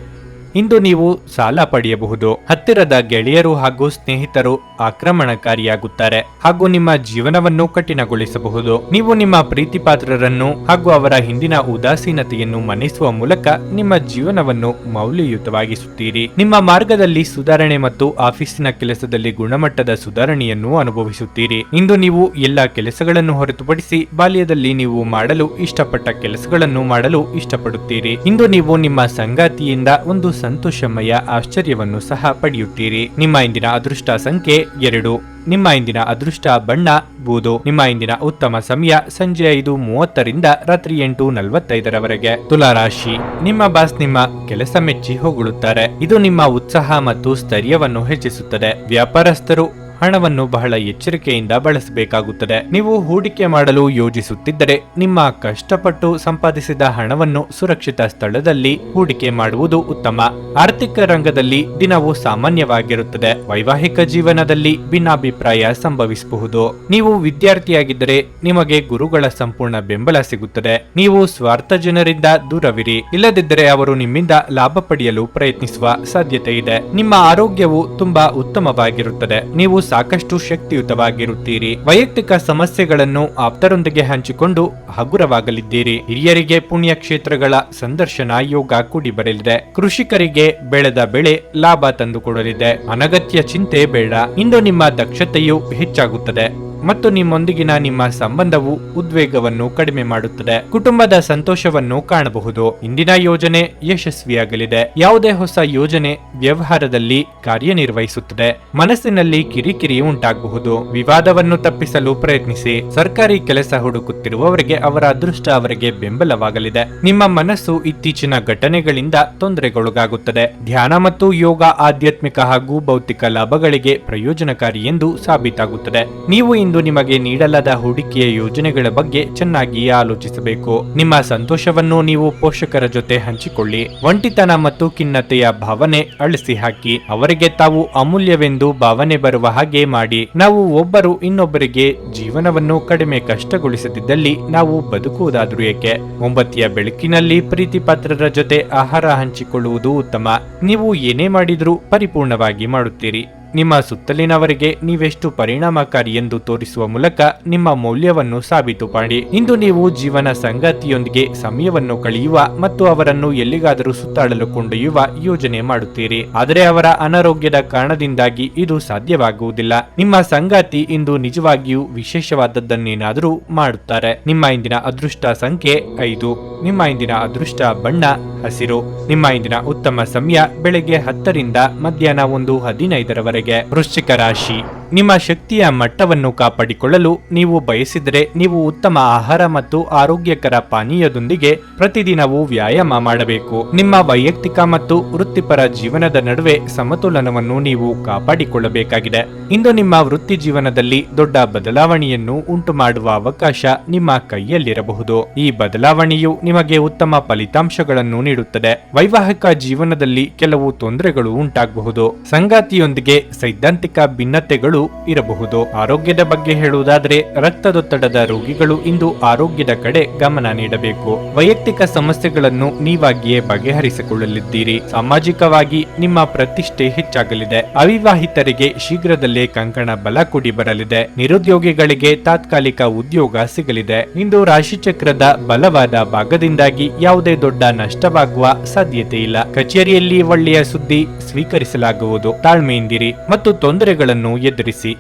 ಇಂದು ನೀವು ಸಾಲ ಪಡೆಯಬಹುದು. ಹತ್ತಿರದ ಗೆಳೆಯರು ಹಾಗೂ ಸ್ನೇಹಿತರು ಆಕ್ರಮಣಕಾರಿಯಾಗುತ್ತಾರೆ ಹಾಗೂ ನಿಮ್ಮ ಜೀವನವನ್ನು ಕಠಿಣಗೊಳಿಸಬಹುದು. ನೀವು ನಿಮ್ಮ ಪ್ರೀತಿಪಾತ್ರರನ್ನು ಹಾಗೂ ಅವರ ಹಿಂದಿನ ಉದಾಸೀನತೆಯನ್ನು ಮನ್ನಿಸುವ ಮೂಲಕ ನಿಮ್ಮ ಜೀವನವನ್ನು ಮೌಲ್ಯಯುತವಾಗಿಸುತ್ತೀರಿ. ನಿಮ್ಮ ಮಾರ್ಗದಲ್ಲಿ ಸುಧಾರಣೆ ಮತ್ತು ಆಫೀಸಿನ ಕೆಲಸದಲ್ಲಿ ಗುಣಮಟ್ಟದ ಸುಧಾರಣೆಯನ್ನು ಅನುಭವಿಸುತ್ತೀರಿ. ಇಂದು ನೀವು ಎಲ್ಲ ಕೆಲಸಗಳನ್ನು ಹೊರತುಪಡಿಸಿ ಬಾಲ್ಯದಲ್ಲಿ ನೀವು ಮಾಡಲು ಇಷ್ಟಪಟ್ಟ ಕೆಲಸಗಳನ್ನು ಮಾಡಲು ಇಷ್ಟಪಡುತ್ತೀರಿ. ಇಂದು ನೀವು ನಿಮ್ಮ ಸಂಗಾತಿಯಿಂದ ಒಂದು ಸಂತೋಷಮಯ ಆಶ್ಚರ್ಯವನ್ನು ಸಹ ಪಡೆಯುತ್ತೀರಿ. ನಿಮ್ಮ ಇಂದಿನ ಅದೃಷ್ಟ ಸಂಖ್ಯೆ 2. ನಿಮ್ಮ ಇಂದಿನ ಅದೃಷ್ಟ ಬಣ್ಣ ಬೂದು. ನಿಮ್ಮ ಇಂದಿನ ಉತ್ತಮ ಸಮಯ ಸಂಜೆ 5:30 ರಾತ್ರಿ 8:45 ತುಲಾ ರಾಶಿ. ನಿಮ್ಮ ಬಾಸ್ ನಿಮ್ಮ ಕೆಲಸ ಮೆಚ್ಚಿ ಹೊಗಳುತ್ತಾರೆ. ಇದು ನಿಮ್ಮ ಉತ್ಸಾಹ ಮತ್ತು ಸ್ಥೈರ್ಯವನ್ನು ಹೆಚ್ಚಿಸುತ್ತದೆ. ವ್ಯಾಪಾರಸ್ಥರು ಹಣವನ್ನು ಬಹಳ ಎಚ್ಚರಿಕೆಯಿಂದ ಬಳಸಬೇಕಾಗುತ್ತದೆ. ನೀವು ಹೂಡಿಕೆ ಮಾಡಲು ಯೋಜಿಸುತ್ತಿದ್ದರೆ ನಿಮ್ಮ ಕಷ್ಟಪಟ್ಟು ಸಂಪಾದಿಸಿದ ಹಣವನ್ನು ಸುರಕ್ಷಿತ ಸ್ಥಳದಲ್ಲಿ ಹೂಡಿಕೆ ಮಾಡುವುದು ಉತ್ತಮ. ಆರ್ಥಿಕ ರಂಗದಲ್ಲಿ ದಿನವು ಸಾಮಾನ್ಯವಾಗಿರುತ್ತದೆ. ವೈವಾಹಿಕ ಜೀವನದಲ್ಲಿ ಭಿನ್ನಾಭಿಪ್ರಾಯ ಸಂಭವಿಸಬಹುದು. ನೀವು ವಿದ್ಯಾರ್ಥಿಯಾಗಿದ್ದರೆ ನಿಮಗೆ ಗುರುಗಳ ಸಂಪೂರ್ಣ ಬೆಂಬಲ ಸಿಗುತ್ತದೆ. ನೀವು ಸ್ವಾರ್ಥ ಜನರಿಂದ ದೂರವಿರಿ. ಇಲ್ಲದಿದ್ದರೆ ಅವರು ನಿಮ್ಮಿಂದ ಲಾಭ ಪಡೆಯಲು ಪ್ರಯತ್ನಿಸುವ ಸಾಧ್ಯತೆ ಇದೆ. ನಿಮ್ಮ ಆರೋಗ್ಯವು ತುಂಬಾ ಉತ್ತಮವಾಗಿರುತ್ತದೆ. ನೀವು ಸಾಕಷ್ಟು ಶಕ್ತಿಯುತವಾಗಿರುತ್ತೀರಿ. ವೈಯಕ್ತಿಕ ಸಮಸ್ಯೆಗಳನ್ನು ಆಪ್ತರೊಂದಿಗೆ ಹಂಚಿಕೊಂಡು ಹಗುರವಾಗಲಿದ್ದೀರಿ. ಹಿರಿಯರಿಗೆ ಪುಣ್ಯ ಕ್ಷೇತ್ರಗಳ ಸಂದರ್ಶನ ಯೋಗ ಕೂಡಿ ಬರಲಿದೆ. ಕೃಷಿಕರಿಗೆ ಬೆಳೆದ ಬೆಳೆ ಲಾಭ ತಂದುಕೊಡಲಿದೆ. ಅನಗತ್ಯ ಚಿಂತೆ ಬೇಡ. ಇಂದು ನಿಮ್ಮ ದಕ್ಷತೆಯು ಹೆಚ್ಚಾಗುತ್ತದೆ ಮತ್ತು ನಿಮ್ಮೊಂದಿಗಿನ ನಿಮ್ಮ ಸಂಬಂಧವು ಉದ್ವೇಗವನ್ನು ಕಡಿಮೆ ಮಾಡುತ್ತದೆ. ಕುಟುಂಬದ ಸಂತೋಷವನ್ನು ಕಾಣಬಹುದು. ಇಂದಿನ ಯೋಜನೆ ಯಶಸ್ವಿಯಾಗಲಿದೆ. ಯಾವುದೇ ಹೊಸ ಯೋಜನೆ ವ್ಯವಹಾರದಲ್ಲಿ ಕಾರ್ಯನಿರ್ವಹಿಸುತ್ತದೆ. ಮನಸ್ಸಿನಲ್ಲಿ ಕಿರಿಕಿರಿ ಉಂಟಾಗಬಹುದು. ವಿವಾದವನ್ನು ತಪ್ಪಿಸಲು ಪ್ರಯತ್ನಿಸಿ. ಸರ್ಕಾರಿ ಕೆಲಸ ಹುಡುಕುತ್ತಿರುವವರಿಗೆ ಅವರ ಅದೃಷ್ಟ ಅವರಿಗೆ ಬೆಂಬಲವಾಗಲಿದೆ. ನಿಮ್ಮ ಮನಸ್ಸು ಇತ್ತೀಚಿನ ಘಟನೆಗಳಿಂದ ತೊಂದರೆಗೊಳಗಾಗುತ್ತದೆ. ಧ್ಯಾನ ಮತ್ತು ಯೋಗ ಆಧ್ಯಾತ್ಮಿಕ ಹಾಗೂ ಭೌತಿಕ ಲಾಭಗಳಿಗೆ ಪ್ರಯೋಜನಕಾರಿ ಎಂದು ಸಾಬೀತಾಗುತ್ತದೆ. ನೀವು ಇಂದು ನಿಮಗೆ ನೀಡಲಾದ ಹೂಡಿಕೆಯ ಯೋಜನೆಗಳ ಬಗ್ಗೆ ಚೆನ್ನಾಗಿ ಆಲೋಚಿಸಬೇಕು. ನಿಮ್ಮ ಸಂತೋಷವನ್ನು ನೀವು ಪೋಷಕರ ಜೊತೆ ಹಂಚಿಕೊಳ್ಳಿ. ಒಂಟಿತನ ಮತ್ತು ಖಿನ್ನತೆಯ ಭಾವನೆ ಅಳಿಸಿ ಹಾಕಿ. ಅವರಿಗೆ ತಾವು ಅಮೂಲ್ಯವೆಂದು ಭಾವನೆ ಬರುವ ಹಾಗೆ ಮಾಡಿ. ನಾವು ಒಬ್ಬರು ಇನ್ನೊಬ್ಬರಿಗೆ ಜೀವನವನ್ನು ಕಡಿಮೆ ಕಷ್ಟಗೊಳಿಸದಿದ್ದಲ್ಲಿ ನಾವು ಬದುಕುವುದಾದ್ರೂ ಏಕೆ? ಮೊಂಬತ್ತಿಯ ಬೆಳಕಿನಲ್ಲಿ ಪ್ರೀತಿ ಪಾತ್ರರ ಜೊತೆ ಆಹಾರ ಹಂಚಿಕೊಳ್ಳುವುದು ಉತ್ತಮ. ನೀವು ಏನೇ ಮಾಡಿದ್ರೂ ಪರಿಪೂರ್ಣವಾಗಿ ಮಾಡುತ್ತೀರಿ. ನಿಮ್ಮ ಸುತ್ತಲಿನವರಿಗೆ ನೀವೆಷ್ಟು ಪರಿಣಾಮಕಾರಿ ಎಂದು ತೋರಿಸುವ ಮೂಲಕ ನಿಮ್ಮ ಮೌಲ್ಯವನ್ನು ಸಾಬೀತು ಮಾಡಿ. ಇಂದು ನೀವು ಜೀವನ ಸಂಗಾತಿಯೊಂದಿಗೆ ಸಮಯವನ್ನು ಕಳೆಯುವ ಮತ್ತು ಅವರನ್ನು ಎಲ್ಲಿಗಾದರೂ ಸುತ್ತಾಡಲು ಕೊಂಡೊಯ್ಯುವ ಯೋಜನೆ ಮಾಡುತ್ತೀರಿ. ಆದರೆ ಅವರ ಅನಾರೋಗ್ಯದ ಕಾರಣದಿಂದಾಗಿ ಇದು ಸಾಧ್ಯವಾಗುವುದಿಲ್ಲ. ನಿಮ್ಮ ಸಂಗಾತಿ ಇಂದು ನಿಜವಾಗಿಯೂ ವಿಶೇಷವಾದದ್ದನ್ನೇನಾದರೂ ಮಾಡುತ್ತಾರೆ. ನಿಮ್ಮ ಇಂದಿನ ಅದೃಷ್ಟ ಸಂಖ್ಯೆ 5. ನಿಮ್ಮ ಇಂದಿನ ಅದೃಷ್ಟ ಬಣ್ಣ ಹಸಿರು. ನಿಮ್ಮ ಇಂದಿನ ಉತ್ತಮ ಸಮಯ ಬೆಳಗ್ಗೆ 10 ರಿಂದ ಮಧ್ಯಾಹ್ನ 1:15 ವೃಶ್ಚಿಕ ರಾಶಿ. ನಿಮ್ಮ ಶಕ್ತಿಯ ಮಟ್ಟವನ್ನು ಕಾಪಾಡಿಕೊಳ್ಳಲು ನೀವು ಬಯಸಿದರೆ ನೀವು ಉತ್ತಮ ಆಹಾರ ಮತ್ತು ಆರೋಗ್ಯಕರ ಪಾನೀಯದೊಂದಿಗೆ ಪ್ರತಿದಿನವೂ ವ್ಯಾಯಾಮ ಮಾಡಬೇಕು. ನಿಮ್ಮ ವೈಯಕ್ತಿಕ ಮತ್ತು ವೃತ್ತಿಪರ ಜೀವನದ ನಡುವೆ ಸಮತೋಲನವನ್ನು ನೀವು ಕಾಪಾಡಿಕೊಳ್ಳಬೇಕಾಗಿದೆ. ಇಂದು ನಿಮ್ಮ ವೃತ್ತಿ ಜೀವನದಲ್ಲಿ ದೊಡ್ಡ ಬದಲಾವಣೆಯನ್ನು ಉಂಟುಮಾಡುವ ಅವಕಾಶ ನಿಮ್ಮ ಕೈಯಲ್ಲಿರಬಹುದು. ಈ ಬದಲಾವಣೆಯು ನಿಮಗೆ ಉತ್ತಮ ಫಲಿತಾಂಶಗಳನ್ನು ನೀಡುತ್ತದೆ. ವೈವಾಹಿಕ ಜೀವನದಲ್ಲಿ ಕೆಲವು ತೊಂದರೆಗಳು ಉಂಟಾಗಬಹುದು. ಸಂಗಾತಿಯೊಂದಿಗೆ ಸೈದ್ಧಾಂತಿಕ ಭಿನ್ನತೆಗಳು ಇರಬಹುದು. ಆರೋಗ್ಯದ ಬಗ್ಗೆ ಹೇಳುವುದಾದರೆ ರಕ್ತದೊತ್ತಡದ ರೋಗಿಗಳು ಇಂದು ಆರೋಗ್ಯದ ಕಡೆ ಗಮನ ನೀಡಬೇಕು. ವೈಯಕ್ತಿಕ ಸಮಸ್ಯೆಗಳನ್ನು ನೀವಾಗಿಯೇ ಬಗೆಹರಿಸಿಕೊಳ್ಳಲಿದ್ದೀರಿ. ಸಾಮಾಜಿಕವಾಗಿ ನಿಮ್ಮ ಪ್ರತಿಷ್ಠೆ ಹೆಚ್ಚಾಗಲಿದೆ. ಅವಿವಾಹಿತರಿಗೆ ಶೀಘ್ರದಲ್ಲೇ ಕಂಕಣ ಬಲ ಕೂಡಿ ಬರಲಿದೆ. ನಿರುದ್ಯೋಗಿಗಳಿಗೆ ತಾತ್ಕಾಲಿಕ ಉದ್ಯೋಗ ಸಿಗಲಿದೆ. ಇಂದು ರಾಶಿಚಕ್ರದ ಬಲವಾದ ಭಾಗದಿಂದಾಗಿ ಯಾವುದೇ ದೊಡ್ಡ ನಷ್ಟವಾಗುವ ಸಾಧ್ಯತೆ ಇಲ್ಲ. ಕಚೇರಿಯಲ್ಲಿ ಒಳ್ಳೆಯ ಸುದ್ದಿ ಸ್ವೀಕರಿಸಲಾಗುವುದು. ತಾಳ್ಮೆಯಿಂದಿರಿ ಮತ್ತು ತೊಂದರೆಗಳನ್ನು ಎದುರಿಸಿ.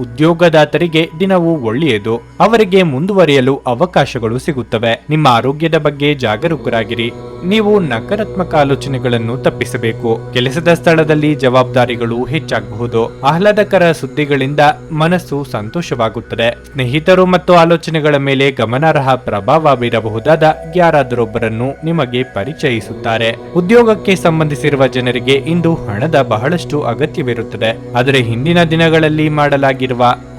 ಉದ್ಯೋಗದಾತರಿಗೆ ದಿನವೂ ಒಳ್ಳೆಯದು. ಅವರಿಗೆ ಮುಂದುವರಿಯಲು ಅವಕಾಶಗಳು ಸಿಗುತ್ತವೆ. ನಿಮ್ಮ ಆರೋಗ್ಯದ ಬಗ್ಗೆ ಜಾಗರೂಕರಾಗಿರಿ. ನೀವು ನಕಾರಾತ್ಮಕ ಆಲೋಚನೆಗಳನ್ನು ತಪ್ಪಿಸಬೇಕು. ಕೆಲಸದ ಸ್ಥಳದಲ್ಲಿ ಜವಾಬ್ದಾರಿಗಳು ಹೆಚ್ಚಾಗಬಹುದು. ಆಹ್ಲಾದಕರ ಸುದ್ದಿಗಳಿಂದ ಮನಸ್ಸು ಸಂತೋಷವಾಗುತ್ತದೆ. ಸ್ನೇಹಿತರು ಮತ್ತು ಆಲೋಚನೆಗಳ ಮೇಲೆ ಗಮನಾರ್ಹ ಪ್ರಭಾವ ಬೀರಬಹುದಾದ ಯಾರಾದರೊಬ್ಬರನ್ನು ನಿಮಗೆ ಪರಿಚಯಿಸುತ್ತಾರೆ. ಉದ್ಯೋಗಕ್ಕೆ ಸಂಬಂಧಿಸಿರುವ ಜನರಿಗೆ ಇಂದು ಹಣದ ಬಹಳಷ್ಟು ಅಗತ್ಯವಿರುತ್ತದೆ. ಆದರೆ ಹಿಂದಿನ ದಿನಗಳಲ್ಲಿ ಮಾಡಲಾಗಿರುವ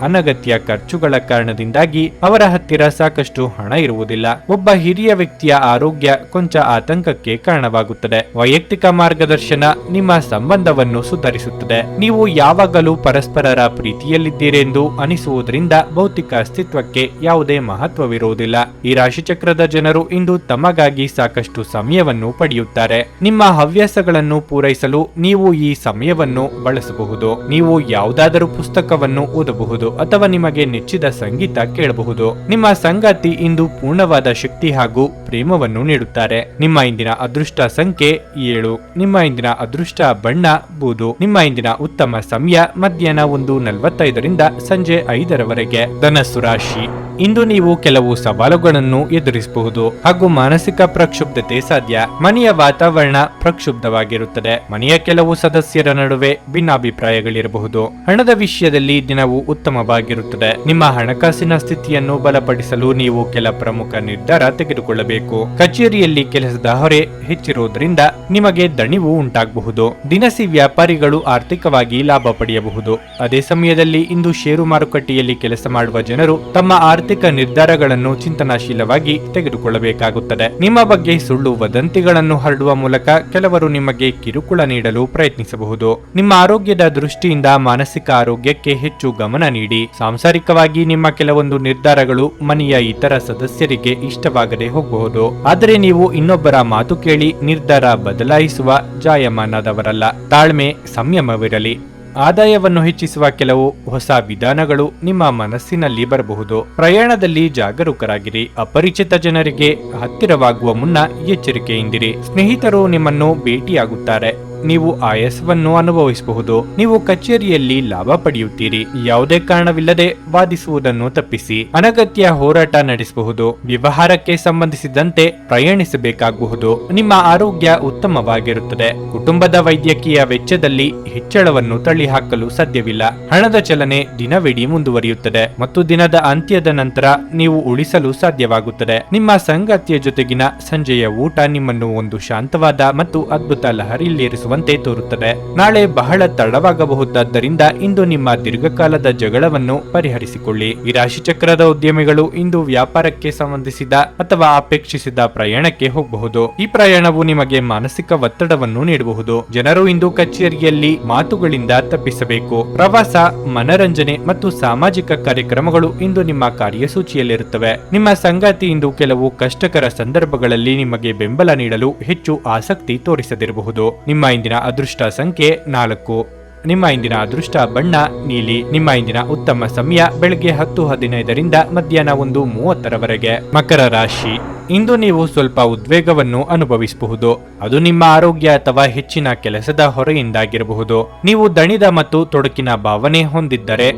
ಅನಗತ್ಯ ಖರ್ಚುಗಳ ಕಾರಣದಿಂದಾಗಿ ಅವರ ಹತ್ತಿರ ಸಾಕಷ್ಟು ಹಣ ಇರುವುದಿಲ್ಲ. ಒಬ್ಬ ಹಿರಿಯ ವ್ಯಕ್ತಿಯ ಆರೋಗ್ಯ ಕೊಂಚ ಆತಂಕಕ್ಕೆ ಕಾರಣವಾಗುತ್ತದೆ. ವೈಯಕ್ತಿಕ ಮಾರ್ಗದರ್ಶನ ನಿಮ್ಮ ಸಂಬಂಧವನ್ನು ಸುಧಾರಿಸುತ್ತದೆ. ನೀವು ಯಾವಾಗಲೂ ಪರಸ್ಪರರ ಪ್ರೀತಿಯಲ್ಲಿದ್ದೀರೆಂದು ಅನಿಸುವುದರಿಂದ ಭೌತಿಕ ಅಸ್ತಿತ್ವಕ್ಕೆ ಯಾವುದೇ ಮಹತ್ವವಿರುವುದಿಲ್ಲ. ಈ ರಾಶಿಚಕ್ರದ ಜನರು ಇಂದು ತಮಗಾಗಿ ಸಾಕಷ್ಟು ಸಮಯವನ್ನು ಪಡೆಯುತ್ತಾರೆ. ನಿಮ್ಮ ಹವ್ಯಾಸಗಳನ್ನು ಪೂರೈಸಲು ನೀವು ಈ ಸಮಯವನ್ನು ಬಳಸಬಹುದು. ನೀವು ಯಾವುದಾದರೂ ಪುಸ್ತಕವನ್ನು ಓದಬಹುದು ಅಥವಾ ನಿಮಗೆ ನೆಚ್ಚಿದ ಸಂಗೀತ ಕೇಳಬಹುದು. ನಿಮ್ಮ ಸಂಗಾತಿ ಇಂದು ಪೂರ್ಣವಾದ ಶಕ್ತಿ ಹಾಗೂ ಪ್ರೇಮವನ್ನು ನೀಡುತ್ತಾರೆ. ನಿಮ್ಮ ಇಂದಿನ ಅದೃಷ್ಟ ಸಂಖ್ಯೆ 7. ನಿಮ್ಮ ಇಂದಿನ ಅದೃಷ್ಟ ಬಣ್ಣ ಬೂದು. ನಿಮ್ಮ ಇಂದಿನ ಉತ್ತಮ ಸಮಯ ಮಧ್ಯಾಹ್ನ 1:45 ರಿಂದ ಸಂಜೆ 5 ಧನಸ್ಸು ರಾಶಿ. ಇಂದು ನೀವು ಕೆಲವು ಸವಾಲುಗಳನ್ನು ಎದುರಿಸಬಹುದು ಹಾಗೂ ಮಾನಸಿಕ ಪ್ರಕ್ಷುಬ್ಧತೆ ಸಾಧ್ಯ. ಮನೆಯ ವಾತಾವರಣ ಪ್ರಕ್ಷುಬ್ಧವಾಗಿರುತ್ತದೆ. ಮನೆಯ ಕೆಲವು ಸದಸ್ಯರ ನಡುವೆ ಭಿನ್ನಾಭಿಪ್ರಾಯಗಳಿರಬಹುದು. ಹಣದ ವಿಷಯದಲ್ಲಿ ದಿನವು ಉತ್ತಮವಾಗಿರುತ್ತದೆ. ನಿಮ್ಮ ಹಣಕಾಸಿನ ಸ್ಥಿತಿಯನ್ನು ಬಲಪಡಿಸಲು ನೀವು ಕೆಲ ಪ್ರಮುಖ ನಿರ್ಧಾರ ತೆಗೆದುಕೊಳ್ಳಬೇಕು. ಕಚೇರಿಯಲ್ಲಿ ಕೆಲಸದ ಹೊರೆ ಹೆಚ್ಚಿರುವುದರಿಂದ ನಿಮಗೆ ದಣಿವು ಉಂಟಾಗಬಹುದು. ದಿನಸಿ ವ್ಯಾಪಾರಿಗಳು ಆರ್ಥಿಕವಾಗಿ ಲಾಭ ಪಡೆಯಬಹುದು. ಅದೇ ಸಮಯದಲ್ಲಿ ಇಂದು ಷೇರು ಮಾರುಕಟ್ಟೆಯಲ್ಲಿ ಕೆಲಸ ಮಾಡುವ ಜನರು ತಮ್ಮ ಆರ್ಥಿಕ ನಿರ್ಧಾರಗಳನ್ನು ಚಿಂತನಾಶೀಲವಾಗಿ ತೆಗೆದುಕೊಳ್ಳಬೇಕಾಗುತ್ತದೆ. ನಿಮ್ಮ ಬಗ್ಗೆ ಸುಳ್ಳು ವದಂತಿಗಳನ್ನು ಹರಡುವ ಮೂಲಕ ಕೆಲವರು ನಿಮಗೆ ಕಿರುಕುಳ ನೀಡಲು ಪ್ರಯತ್ನಿಸಬಹುದು. ನಿಮ್ಮ ಆರೋಗ್ಯದ ದೃಷ್ಟಿಯಿಂದ ಮಾನಸಿಕ ಆರೋಗ್ಯಕ್ಕೆ ಹೆಚ್ಚು ಗಮನ ನೀಡಿ. ಸಾಂಸಾರಿಕವಾಗಿ ನಿಮ್ಮ ಕೆಲವೊಂದು ನಿರ್ಧಾರಗಳು ಮನೆಯ ಇತರ ಸದಸ್ಯರಿಗೆ ಇಷ್ಟವಾಗದೆ ಹೋಗಬಹುದು. ಆದರೆ ನೀವು ಇನ್ನೊಬ್ಬರ ಮಾತು ಕೇಳಿ ನಿರ್ಧಾರ ಬದಲಾಯಿಸುವ ಜಾಯಮಾನದವರಲ್ಲ. ತಾಳ್ಮೆ, ಸಂಯಮವಿರಲಿ. ಆದಾಯವನ್ನು ಹೆಚ್ಚಿಸುವ ಕೆಲವು ಹೊಸ ವಿಧಾನಗಳು ನಿಮ್ಮ ಮನಸ್ಸಿನಲ್ಲಿ ಬರಬಹುದು. ಪ್ರಯಾಣದಲ್ಲಿ ಜಾಗರೂಕರಾಗಿರಿ. ಅಪರಿಚಿತ ಜನರಿಗೆ ಹತ್ತಿರವಾಗುವ ಮುನ್ನ ಎಚ್ಚರಿಕೆಯಿಂದಿರಿ. ಸ್ನೇಹಿತರು ನಿಮ್ಮನ್ನು ಭೇಟಿಯಾಗುತ್ತಾರೆ. ನೀವು ಆಯಾಸವನ್ನು ಅನುಭವಿಸಬಹುದು. ನೀವು ಕಚೇರಿಯಲ್ಲಿ ಲಾಭ ಪಡೆಯುತ್ತೀರಿ. ಯಾವುದೇ ಕಾರಣವಿಲ್ಲದೆ ವಾದಿಸುವುದನ್ನು ತಪ್ಪಿಸಿ. ಅನಗತ್ಯ ಹೋರಾಟ ನಡೆಸಬಹುದು. ವ್ಯವಹಾರಕ್ಕೆ ಸಂಬಂಧಿಸಿದಂತೆ ಪ್ರಯಾಣಿಸಬೇಕಾಗಬಹುದು. ನಿಮ್ಮ ಆರೋಗ್ಯ ಉತ್ತಮವಾಗಿರುತ್ತದೆ. ಕುಟುಂಬದ ವೈದ್ಯಕೀಯ ವೆಚ್ಚದಲ್ಲಿ ಹೆಚ್ಚಳವನ್ನು ತಳ್ಳಿಹಾಕಲು ಸಾಧ್ಯವಿಲ್ಲ. ಹಣದ ಚಲನೆ ದಿನವಿಡೀ ಮುಂದುವರಿಯುತ್ತದೆ ಮತ್ತು ದಿನದ ಅಂತ್ಯದ ನಂತರ ನೀವು ಉಳಿಸಲು ಸಾಧ್ಯವಾಗುತ್ತದೆ. ನಿಮ್ಮ ಸಂಗಾತಿಯ ಜೊತೆಗಿನ ಸಂಜೆಯ ಊಟ ನಿಮ್ಮನ್ನು ಒಂದು ಶಾಂತವಾದ ಮತ್ತು ಅದ್ಭುತ ಲಹರಿಯಲ್ಲಿರಿಸುವಂತೆ ತೋರುತ್ತದೆ. ನಾಳೆ ಬಹಳ ತಡವಾಗಬಹುದಾದ್ದರಿಂದ ಇಂದು ನಿಮ್ಮ ದೀರ್ಘಕಾಲದ ಜಗಳವನ್ನು ಪರಿಹರಿಸಿಕೊಳ್ಳಿ. ಈ ರಾಶಿಚಕ್ರದ ಉದ್ಯಮಿಗಳು ಇಂದು ವ್ಯಾಪಾರಕ್ಕೆ ಸಂಬಂಧಿಸಿದ ಅಥವಾ ಅಪೇಕ್ಷಿಸಿದ ಪ್ರಯಾಣಕ್ಕೆ ಹೋಗಬಹುದು. ಈ ಪ್ರಯಾಣವು ನಿಮಗೆ ಮಾನಸಿಕ ಒತ್ತಡವನ್ನು ನೀಡಬಹುದು. ಜನರು ಇಂದು ಕಚೇರಿಯಲ್ಲಿ ಮಾತುಗಳಿಂದ ತಪ್ಪಿಸಬೇಕು. ಪ್ರವಾಸ, ಮನರಂಜನೆ ಮತ್ತು ಸಾಮಾಜಿಕ ಕಾರ್ಯಕ್ರಮಗಳು ಇಂದು ನಿಮ್ಮ ಕಾರ್ಯಸೂಚಿಯಲ್ಲಿರುತ್ತವೆ. ನಿಮ್ಮ ಸಂಗಾತಿ ಇಂದು ಕೆಲವು ಕಷ್ಟಕರ ಸಂದರ್ಭಗಳಲ್ಲಿ ನಿಮಗೆ ಬೆಂಬಲ ನೀಡಲು ಹೆಚ್ಚು ಆಸಕ್ತಿ ತೋರಿಸದಿರಬಹುದು. ನಿಮ್ಮ ಇಂದಿನ ಅದೃಷ್ಟ ಸಂಖ್ಯೆ 4. ನಿಮ್ಮ ಇಂದಿನ ಅದೃಷ್ಟ ಬಣ್ಣ ನೀಲಿ. ನಿಮ್ಮ ಇಂದಿನ ಉತ್ತಮ ಸಮಯ ಬೆಳಗ್ಗೆ 10:15ರಿಂದ ಮಧ್ಯಾಹ್ನ 1:30ರವರೆಗೆ. ಮಕರ ರಾಶಿ. ಇಂದು ನೀವು ಸ್ವಲ್ಪ ಉದ್ವೇಗವನ್ನು ಅನುಭವಿಸಬಹುದು. ಅದು ನಿಮ್ಮ ಆರೋಗ್ಯ ಅಥವಾ ಹೆಚ್ಚಿನ ಕೆಲಸದ ಹೊರೆಯಿಂದಾಗಿರಬಹುದು. ನೀವು ದಣಿದ ಮತ್ತು ತೊಡಕಿನ ಭಾವನೆ ಹೊಂದಿದ್ದರೆ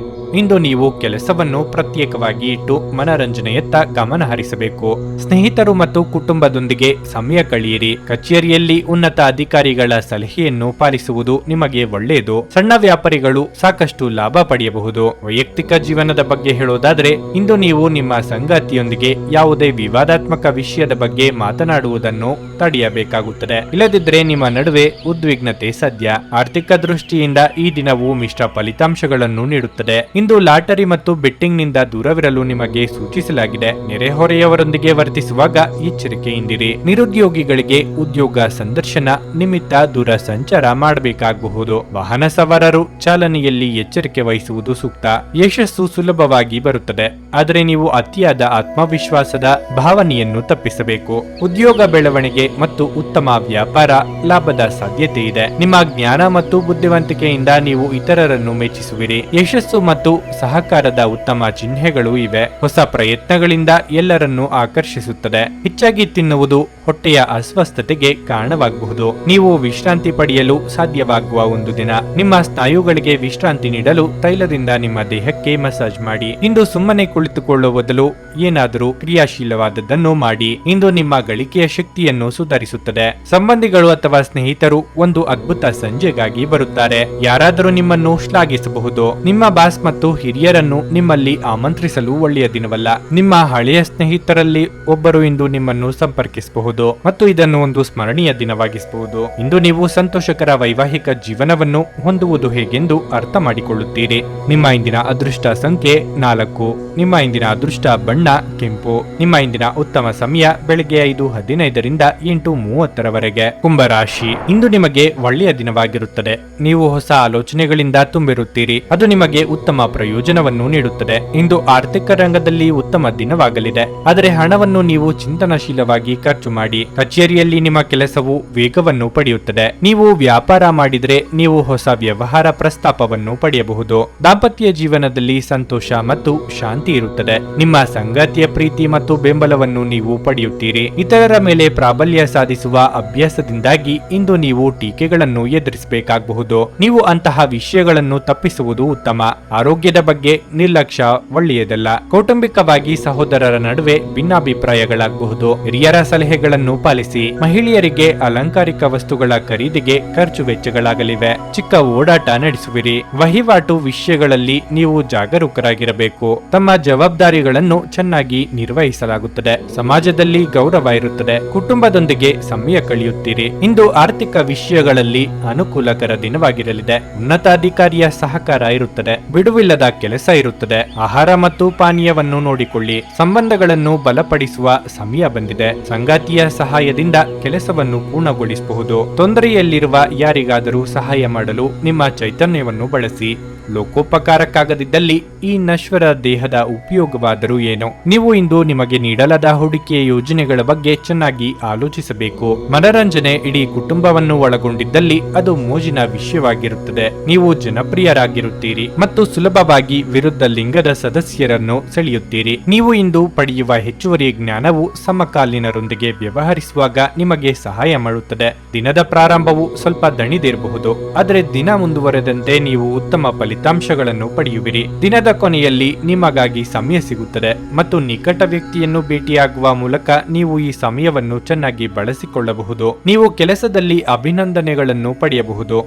ಇಂದು ನೀವು ಕೆಲಸವನ್ನು ಪ್ರತ್ಯೇಕವಾಗಿ ಇಟ್ಟು ಮನರಂಜನೆಯತ್ತ ಗಮನ ಹರಿಸಬೇಕು. ಸ್ನೇಹಿತರು ಮತ್ತು ಕುಟುಂಬದೊಂದಿಗೆ ಸಮಯ ಕಳೆಯಿರಿ. ಕಚೇರಿಯಲ್ಲಿ ಉನ್ನತ ಅಧಿಕಾರಿಗಳ ಸಲಹೆಯನ್ನು ಪಾಲಿಸುವುದು ನಿಮಗೆ ಒಳ್ಳೆಯದು. ಸಣ್ಣ ವ್ಯಾಪಾರಿಗಳು ಸಾಕಷ್ಟು ಲಾಭ ಪಡೆಯಬಹುದು. ವೈಯಕ್ತಿಕ ಜೀವನದ ಬಗ್ಗೆ ಹೇಳೋದಾದ್ರೆ ಇಂದು ನೀವು ನಿಮ್ಮ ಸಂಗಾತಿಯೊಂದಿಗೆ ಯಾವುದೇ ವಿವಾದಾತ್ಮಕ ವಿಷಯದ ಬಗ್ಗೆ ಮಾತನಾಡುವುದನ್ನು ತಡೆಯಬೇಕಾಗುತ್ತದೆ. ಇಲ್ಲದಿದ್ದರೆ ನಿಮ್ಮ ನಡುವೆ ಉದ್ವಿಗ್ನತೆ ಸಾಧ್ಯ. ಆರ್ಥಿಕ ದೃಷ್ಟಿಯಿಂದ ಈ ದಿನವು ಮಿಶ್ರ ಫಲಿತಾಂಶಗಳನ್ನು ನೀಡುತ್ತದೆ. ಇಂದು ಲಾಟರಿ ಮತ್ತು ಬೆಟ್ಟಿಂಗ್ ನಿಂದ ದೂರವಿರಲು ನಿಮಗೆ ಸೂಚಿಸಲಾಗಿದೆ. ನೆರೆಹೊರೆಯವರೊಂದಿಗೆ ವರ್ತಿಸುವಾಗ ಎಚ್ಚರಿಕೆಯಿಂದಿರಿ. ನಿರುದ್ಯೋಗಿಗಳಿಗೆ ಉದ್ಯೋಗ ಸಂದರ್ಶನ ನಿಮಿತ್ತ ದೂರ ಸಂಚಾರ ಮಾಡಬೇಕಾಗಬಹುದು. ವಾಹನ ಸವಾರರು ಚಾಲನೆಯಲ್ಲಿ ಎಚ್ಚರಿಕೆ ವಹಿಸುವುದು ಸೂಕ್ತ. ಯಶಸ್ಸು ಸುಲಭವಾಗಿ ಬರುತ್ತದೆ, ಆದರೆ ನೀವು ಅತಿಯಾದ ಆತ್ಮವಿಶ್ವಾಸದ ಭಾವನೆಯನ್ನು ತಪ್ಪಿಸಬೇಕು. ಉದ್ಯೋಗ ಬೆಳವಣಿಗೆ ಮತ್ತು ಉತ್ತಮ ವ್ಯಾಪಾರ ಲಾಭದ ಸಾಧ್ಯತೆ ಇದೆ. ನಿಮ್ಮ ಜ್ಞಾನ ಮತ್ತು ಬುದ್ಧಿವಂತಿಕೆಯಿಂದ ನೀವು ಇತರರನ್ನು ಮೆಚ್ಚಿಸುವಿರಿ. ಯಶಸ್ಸು ಮತ್ತು ಸಹಕಾರದ ಉತ್ತಮ ಚಿಹ್ನೆಗಳು ಇವೆ. ಹೊಸ ಪ್ರಯತ್ನಗಳಿಂದ ಎಲ್ಲರನ್ನೂ ಆಕರ್ಷಿಸುತ್ತದೆ. ಹೆಚ್ಚಾಗಿ ತಿನ್ನುವುದು ಹೊಟ್ಟೆಯ ಅಸ್ವಸ್ಥತೆಗೆ ಕಾರಣವಾಗಬಹುದು. ನೀವು ವಿಶ್ರಾಂತಿ ಪಡೆಯಲು ಸಾಧ್ಯವಾಗುವ ಒಂದು ದಿನ. ನಿಮ್ಮ ಸ್ನಾಯುಗಳಿಗೆ ವಿಶ್ರಾಂತಿ ನೀಡಲು ತೈಲದಿಂದ ನಿಮ್ಮ ದೇಹಕ್ಕೆ ಮಸಾಜ್ ಮಾಡಿ. ಇಂದು ಸುಮ್ಮನೆ ಕುಳಿತುಕೊಳ್ಳುವ ಬದಲು ಏನಾದರೂ ಕ್ರಿಯಾಶೀಲವಾದದ್ದನ್ನು ಮಾಡಿ. ಇಂದು ನಿಮ್ಮ ಗಳಿಕೆಯ ಶಕ್ತಿಯನ್ನು ಸುಧಾರಿಸುತ್ತದೆ. ಸಂಬಂಧಿಗಳು ಅಥವಾ ಸ್ನೇಹಿತರು ಒಂದು ಅದ್ಭುತ ಸಂಜೆಗಾಗಿ ಬರುತ್ತಾರೆ. ಯಾರಾದರೂ ನಿಮ್ಮನ್ನು ಶ್ಲಾಘಿಸಬಹುದು. ನಿಮ್ಮ ಬಾಸ್ ಮತ್ತು ಹಿರಿಯರನ್ನು ನಿಮ್ಮಲ್ಲಿ ಆಮಂತ್ರಿಸಲು ಒಳ್ಳೆಯ ದಿನವಲ್ಲ. ನಿಮ್ಮ ಹಳೆಯ ಸ್ನೇಹಿತರಲ್ಲಿ ಒಬ್ಬರು ಇಂದು ನಿಮ್ಮನ್ನು ಸಂಪರ್ಕಿಸಬಹುದು ಮತ್ತು ಇದನ್ನು ಒಂದು ಸ್ಮರಣೀಯ ದಿನವಾಗಿಸಬಹುದು. ಇಂದು ನೀವು ಸಂತೋಷಕರ ವೈವಾಹಿಕ ಜೀವನವನ್ನು ಹೊಂದುವುದು ಹೇಗೆಂದು ಅರ್ಥ ಮಾಡಿಕೊಳ್ಳುತ್ತೀರಿ. ನಿಮ್ಮ ಇಂದಿನ ಅದೃಷ್ಟ ಸಂಖ್ಯೆ 4. ನಿಮ್ಮ ಇಂದಿನ ಅದೃಷ್ಟ ಬಣ್ಣ ಕೆಂಪು. ನಿಮ್ಮ ಇಂದಿನ ಉತ್ತಮ ಸಮಯ ಬೆಳಗ್ಗೆ 5:15ರಿಂದ 8:30ರವರೆಗೆ. ಕುಂಭರಾಶಿ. ಇಂದು ನಿಮಗೆ ಒಳ್ಳೆಯ ದಿನವಾಗಿರುತ್ತದೆ. ನೀವು ಹೊಸ ಆಲೋಚನೆಗಳಿಂದ ತುಂಬಿರುತ್ತೀರಿ. ಅದು ನಿಮಗೆ ಉತ್ತಮ ಪ್ರಯೋಜನವನ್ನು ನೀಡುತ್ತದೆ. ಇಂದು ಆರ್ಥಿಕ ರಂಗದಲ್ಲಿ ಉತ್ತಮ ದಿನವಾಗಲಿದೆ, ಆದರೆ ಹಣವನ್ನು ನೀವು ಚಿಂತನಶೀಲವಾಗಿ ಖರ್ಚು ಮಾಡಿ. ಕಚೇರಿಯಲ್ಲಿ ನಿಮ್ಮ ಕೆಲಸವು ವೇಗವನ್ನು ಪಡೆಯುತ್ತದೆ. ನೀವು ವ್ಯಾಪಾರ ಮಾಡಿದರೆ ನೀವು ಹೊಸ ವ್ಯವಹಾರ ಪ್ರಸ್ತಾಪವನ್ನು ಪಡೆಯಬಹುದು. ದಾಂಪತ್ಯ ಜೀವನದಲ್ಲಿ ಸಂತೋಷ ಮತ್ತು ಶಾಂತಿ ಇರುತ್ತದೆ. ನಿಮ್ಮ ಸಂಗಾತಿಯ ಪ್ರೀತಿ ಮತ್ತು ಬೆಂಬಲವನ್ನು ನೀವು ಪಡೆಯುತ್ತೀರಿ. ಇತರರ ಮೇಲೆ ಪ್ರಾಬಲ್ಯ ಸಾಧಿಸುವ ಅಭ್ಯಾಸದಿಂದಾಗಿ ಇಂದು ನೀವು ಟೀಕೆಗಳನ್ನು ಎದುರಿಸಬೇಕಾಗಬಹುದು. ನೀವು ಅಂತಹ ವಿಷಯಗಳನ್ನು ತಪ್ಪಿಸುವುದು ಉತ್ತಮ. ಆರೋಗ್ಯದ ಬಗ್ಗೆ ನಿರ್ಲಕ್ಷ್ಯ ಒಳ್ಳೆಯದಲ್ಲ. ಕೌಟುಂಬಿಕವಾಗಿ ಸಹೋದರರ ನಡುವೆ ಭಿನ್ನಾಭಿಪ್ರಾಯಗಳಾಗಬಹುದು. ಹಿರಿಯರ ಸಲಹೆಗಳನ್ನು ಪಾಲಿಸಿ. ಮಹಿಳೆಯರಿಗೆ ಅಲಂಕಾರಿಕ ವಸ್ತುಗಳ ಖರೀದಿಗೆ ಖರ್ಚು ವೆಚ್ಚಗಳಾಗಲಿವೆ. ಚಿಕ್ಕ ಓಡಾಟ ನಡೆಸುವಿರಿ. ವಹಿವಾಟು ವಿಷಯಗಳಲ್ಲಿ ನೀವು ಜಾಗರೂಕರಾಗಿರಬೇಕು. ತಮ್ಮ ಜವಾಬ್ದಾರಿಗಳನ್ನು ಚೆನ್ನಾಗಿ ನಿರ್ವಹಿಸಲಾಗುತ್ತದೆ. ಸಮಾಜದಲ್ಲಿ ಗೌರವ ಇರುತ್ತದೆ. ಕುಟುಂಬದೊಂದಿಗೆ ಸಮಯ ಕಳೆಯುತ್ತೀರಿ. ಇಂದು ಆರ್ಥಿಕ ವಿಷಯಗಳಲ್ಲಿ ಅನುಕೂಲಕರ ದಿನವಾಗಿರಲಿದೆ. ಉನ್ನತಾಧಿಕಾರಿಯ ಸಹಕಾರ ಇರುತ್ತದೆ. ಬಿಡುವಿಲ್ಲದ ಕೆಲಸ ಇರುತ್ತದೆ. ಆಹಾರ ಮತ್ತು ಪಾನೀಯವನ್ನು ನೋಡಿಕೊಳ್ಳಿ. ಸಂಬಂಧಗಳನ್ನು ಬಲಪಡಿಸುವ ಸಮಯ ಬಂದಿದೆ. ಸಂಗಾತಿಯ ಸಹಾಯದಿಂದ ಕೆಲಸವನ್ನು ಪೂರ್ಣಗೊಳಿಸಬಹುದು. ತೊಂದರೆಯಲ್ಲಿರುವ ಯಾರಿಗಾದರೂ ಸಹಾಯ ಮಾಡಲು ನಿಮ್ಮ ಚೈತನ್ಯವನ್ನು ಬಳಸಿ. ಲೋಕೋಪಕಾರಕ್ಕಾಗದಿದ್ದಲ್ಲಿ ಈ ನಶ್ವರ ದೇಹದ ಉಪಯೋಗವಾದರೂ ಏನೋ. ನೀವು ಇಂದು ನಿಮಗೆ ನೀಡಲಾದ ಹೂಡಿಕೆಯ ಯೋಜನೆಗಳ ಬಗ್ಗೆ ಚೆನ್ನಾಗಿ ಆಲೋಚಿಸಬೇಕು. ಮನರಂಜನೆ ಇಡೀ ಕುಟುಂಬವನ್ನು ಒಳಗೊಂಡಿದ್ದಲ್ಲಿ ಅದು ಮೋಜಿನ ವಿಷಯವಾಗಿರುತ್ತದೆ. ನೀವು ಜನಪ್ರಿಯರಾಗಿರುತ್ತೀರಿ ಮತ್ತು ಸುಲಭವಾಗಿ ವಿರುದ್ಧ ಲಿಂಗದ ಸದಸ್ಯರನ್ನು ಸೆಳೆಯುತ್ತೀರಿ. ನೀವು ಇಂದು ಪಡೆಯುವ ಹೆಚ್ಚುವರಿ ಜ್ಞಾನವು ಸಮಕಾಲೀನರೊಂದಿಗೆ ವ್ಯವಹರಿಸುವಾಗ ನಿಮಗೆ ಸಹಾಯ ಮಾಡುತ್ತದೆ. ದಿನದ ಪ್ರಾರಂಭವು ಸ್ವಲ್ಪ ದಣಿದಿರಬಹುದು, ಆದರೆ ದಿನ ಮುಂದುವರೆದಂತೆ ನೀವು ಉತ್ತಮ ಫಲಿತಾಂಶಗಳನ್ನು ಪಡೆಯುವಿರಿ. ದಿನದ ಕೊನೆಯಲ್ಲಿ ನಿಮಗಾಗಿ ಸಮಯ ಸಿಗುತ್ತದೆ ಮತ್ತು ನಿಕಟ ವ್ಯಕ್ತಿಯನ್ನು ಭೇಟಿಯಾಗುವ ಮೂಲಕ ನೀವು ಈ ಸಮಯವನ್ನು ಚೆನ್ನಾಗಿ ಬಳಸಿಕೊಳ್ಳಬಹುದು. ನೀವು ಕೆಲಸದಲ್ಲಿ ಅಭಿನಂದನೆಗಳನ್ನು ಪಡೆಯಬಹುದು.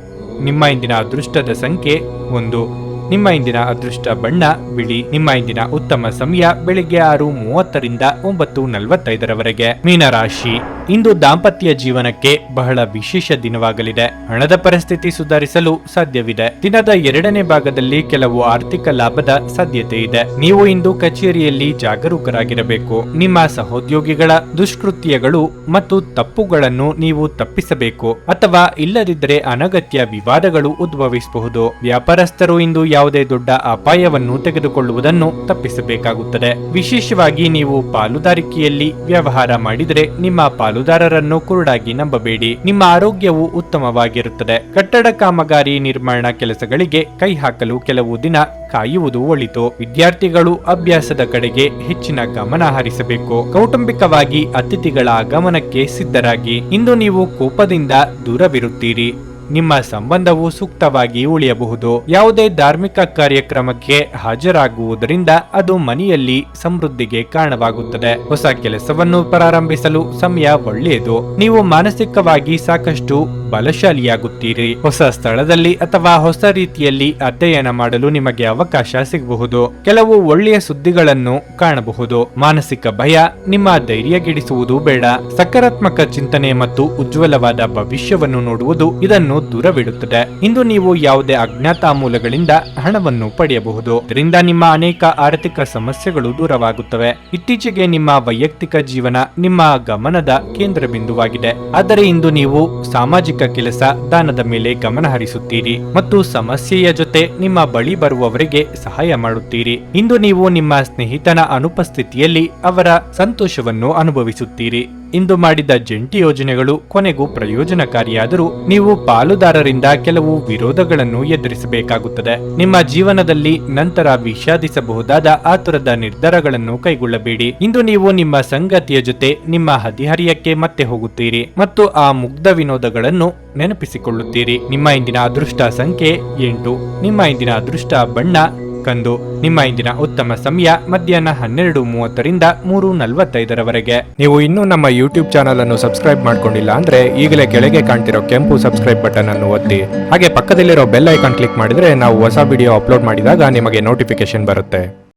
ನಿಮ್ಮ ಇಂದಿನ ಅದೃಷ್ಟದ ಸಂಖ್ಯೆ 1. ನಿಮ್ಮ ಇಂದಿನ ಅದೃಷ್ಟ ಬಣ್ಣ ಬಿಳಿ. ನಿಮ್ಮ ಇಂದಿನ ಉತ್ತಮ ಸಮಯ ಬೆಳಿಗ್ಗೆ 6:30ರಿಂದ 9:45ರವರೆಗೆ. ಮೀನರಾಶಿ, ಇಂದು ದಾಂಪತ್ಯ ಜೀವನಕ್ಕೆ ಬಹಳ ವಿಶೇಷ ದಿನವಾಗಲಿದೆ. ಹಣದ ಪರಿಸ್ಥಿತಿ ಸುಧಾರಿಸಲು ಸಾಧ್ಯವಿದೆ. ದಿನದ 2ನೇ ಭಾಗದಲ್ಲಿ ಕೆಲವು ಆರ್ಥಿಕ ಲಾಭದ ಸಾಧ್ಯತೆ ಇದೆ. ನೀವು ಇಂದು ಕಚೇರಿಯಲ್ಲಿ ಜಾಗರೂಕರಾಗಿರಬೇಕು. ನಿಮ್ಮ ಸಹೋದ್ಯೋಗಿಗಳ ದುಷ್ಕೃತ್ಯಗಳು ಮತ್ತು ತಪ್ಪುಗಳನ್ನು ನೀವು ತಪ್ಪಿಸಬೇಕು, ಅಥವಾ ಇಲ್ಲದಿದ್ದರೆ ಅನಗತ್ಯ ವಿವಾದಗಳು ಉದ್ಭವಿಸಬಹುದು. ವ್ಯಾಪಾರಸ್ಥರು ಇಂದು ಯಾವುದೇ ದೊಡ್ಡ ಅಪಾಯವನ್ನು ತೆಗೆದುಕೊಳ್ಳುವುದನ್ನು ತಪ್ಪಿಸಬೇಕಾಗುತ್ತದೆ. ವಿಶೇಷವಾಗಿ ನೀವು ಪಾಲುದಾರಿಕೆಯಲ್ಲಿ ವ್ಯವಹಾರ ಮಾಡಿದರೆ ನಿಮ್ಮ ಪಾಲುದಾರರನ್ನು ಕುರುಡಾಗಿ ನಂಬಬೇಡಿ. ನಿಮ್ಮ ಆರೋಗ್ಯವು ಉತ್ತಮವಾಗಿರುತ್ತದೆ. ಕಟ್ಟಡ ಕಾಮಗಾರಿ ನಿರ್ಮಾಣ ಕೆಲಸಗಳಿಗೆ ಕೈ ಹಾಕಲು ಕೆಲವು ದಿನ ಕಾಯುವುದು ಒಳಿತು. ವಿದ್ಯಾರ್ಥಿಗಳು ಅಭ್ಯಾಸದ ಕಡೆಗೆ ಹೆಚ್ಚಿನ ಗಮನ ಹರಿಸಬೇಕು. ಕೌಟುಂಬಿಕವಾಗಿ ಅತಿಥಿಗಳ ಆಗಮನಕ್ಕೆ ಸಿದ್ಧರಾಗಿ. ಇಂದು ನೀವು ಕೋಪದಿಂದ ದೂರವಿರುತ್ತೀರಿ. ನಿಮ್ಮ ಸಂಬಂಧವು ಸೂಕ್ತವಾಗಿ ಉಳಿಯಬಹುದು. ಯಾವುದೇ ಧಾರ್ಮಿಕ ಕಾರ್ಯಕ್ರಮಕ್ಕೆ ಹಾಜರಾಗುವುದರಿಂದ ಅದು ಮನೆಯಲ್ಲಿ ಸಮೃದ್ಧಿಗೆ ಕಾರಣವಾಗುತ್ತದೆ. ಹೊಸ ಕೆಲಸವನ್ನು ಪ್ರಾರಂಭಿಸಲು ಸಮಯ ಒಳ್ಳೆಯದು. ನೀವು ಮಾನಸಿಕವಾಗಿ ಸಾಕಷ್ಟು ಬಲಶಾಲಿಯಾಗುತ್ತೀರಿ. ಹೊಸ ಸ್ಥಳದಲ್ಲಿ ಅಥವಾ ಹೊಸ ರೀತಿಯಲ್ಲಿ ಅಧ್ಯಯನ ಮಾಡಲು ನಿಮಗೆ ಅವಕಾಶ ಸಿಗಬಹುದು. ಕೆಲವು ಒಳ್ಳೆಯ ಸುದ್ದಿಗಳನ್ನು ಕಾಣಬಹುದು. ಮಾನಸಿಕ ಭಯ ನಿಮ್ಮ ಧೈರ್ಯಗೆಡಿಸುವುದು ಬೇಡ. ಸಕಾರಾತ್ಮಕ ಚಿಂತನೆ ಮತ್ತು ಉಜ್ವಲವಾದ ಭವಿಷ್ಯವನ್ನು ನೋಡುವುದು ಇದನ್ನು ದೂರವಿಡುತ್ತದೆ. ಇಂದು ನೀವು ಯಾವುದೇ ಅಜ್ಞಾತ ಮೂಲಗಳಿಂದ ಹಣವನ್ನು ಪಡೆಯಬಹುದು. ಇದರಿಂದ ನಿಮ್ಮ ಅನೇಕ ಆರ್ಥಿಕ ಸಮಸ್ಯೆಗಳು ದೂರವಾಗುತ್ತವೆ. ಇತ್ತೀಚೆಗೆ ನಿಮ್ಮ ವೈಯಕ್ತಿಕ ಜೀವನ ನಿಮ್ಮ ಗಮನದ ಕೇಂದ್ರ ಬಿಂದುವಾಗಿದೆ. ಆದರೆ ಇಂದು ನೀವು ಸಾಮಾಜಿಕ ಕೆಲಸ, ದಾನದ ಮೇಲೆ ಗಮನ ಹರಿಸುತ್ತೀರಿ ಮತ್ತು ಸಮಸ್ಯೆಯ ಜೊತೆ ನಿಮ್ಮ ಬಳಿ ಬರುವವರಿಗೆ ಸಹಾಯ ಮಾಡುತ್ತೀರಿ. ಇಂದು ನೀವು ನಿಮ್ಮ ಸ್ನೇಹಿತನ ಅನುಪಸ್ಥಿತಿಯಲ್ಲಿ ಅವರ ಸಂತೋಷವನ್ನು ಅನುಭವಿಸುತ್ತೀರಿ. ಇಂದು ಮಾಡಿದ ಜಂಟಿ ಯೋಜನೆಗಳು ಕೊನೆಗೂ ಪ್ರಯೋಜನಕಾರಿಯಾದರೂ ನೀವು ಪಾಲುದಾರರಿಂದ ಕೆಲವು ವಿರೋಧಗಳನ್ನು ಎದುರಿಸಬೇಕಾಗುತ್ತದೆ. ನಿಮ್ಮ ಜೀವನದಲ್ಲಿ ನಂತರ ವಿಷಾದಿಸಬಹುದಾದ ಆತುರದ ನಿರ್ಧಾರಗಳನ್ನು ಕೈಗೊಳ್ಳಬೇಡಿ. ಇಂದು ನೀವು ನಿಮ್ಮ ಸಂಗಾತಿಯ ಜೊತೆ ನಿಮ್ಮ ಹದಿಹರಿಯಕ್ಕೆ ಮತ್ತೆ ಹೋಗುತ್ತೀರಿ ಮತ್ತು ಆ ಮುಗ್ಧ ವಿನೋದಗಳನ್ನು ನೆನಪಿಸಿಕೊಳ್ಳುತ್ತೀರಿ. ನಿಮ್ಮ ಇಂದಿನ ಅದೃಷ್ಟ ಸಂಖ್ಯೆ 8. ನಿಮ್ಮ ಇಂದಿನ ಅದೃಷ್ಟ ಬಣ್ಣ ಕಂದು. ನಿಮ್ಮ ಇಂದಿನ ಉತ್ತಮ ಸಮಯ ಮಧ್ಯಾಹ್ನ 12:30ರಿಂದ 3:45ರವರೆಗೆ. ನೀವು ಇನ್ನೂ ನಮ್ಮ ಯೂಟ್ಯೂಬ್ ಚಾನಲ್ ಅನ್ನು ಸಬ್ಸ್ಕ್ರೈಬ್ ಮಾಡ್ಕೊಂಡಿಲ್ಲ ಅಂದ್ರೆ ಈಗಲೇ ಕೆಳಗೆ ಕಾಣ್ತಿರೋ ಕೆಂಪು ಸಬ್ಸ್ಕ್ರೈಬ್ ಬಟನ್ ಅನ್ನು ಒತ್ತಿ. ಹಾಗೆ ಪಕ್ಕದಲ್ಲಿರೋ ಬೆಲ್ ಐಕಾನ್ ಕ್ಲಿಕ್ ಮಾಡಿದ್ರೆ ನಾವು ಹೊಸ ವಿಡಿಯೋ ಅಪ್ಲೋಡ್ ಮಾಡಿದಾಗ ನಿಮಗೆ ನೋಟಿಫಿಕೇಶನ್ ಬರುತ್ತೆ.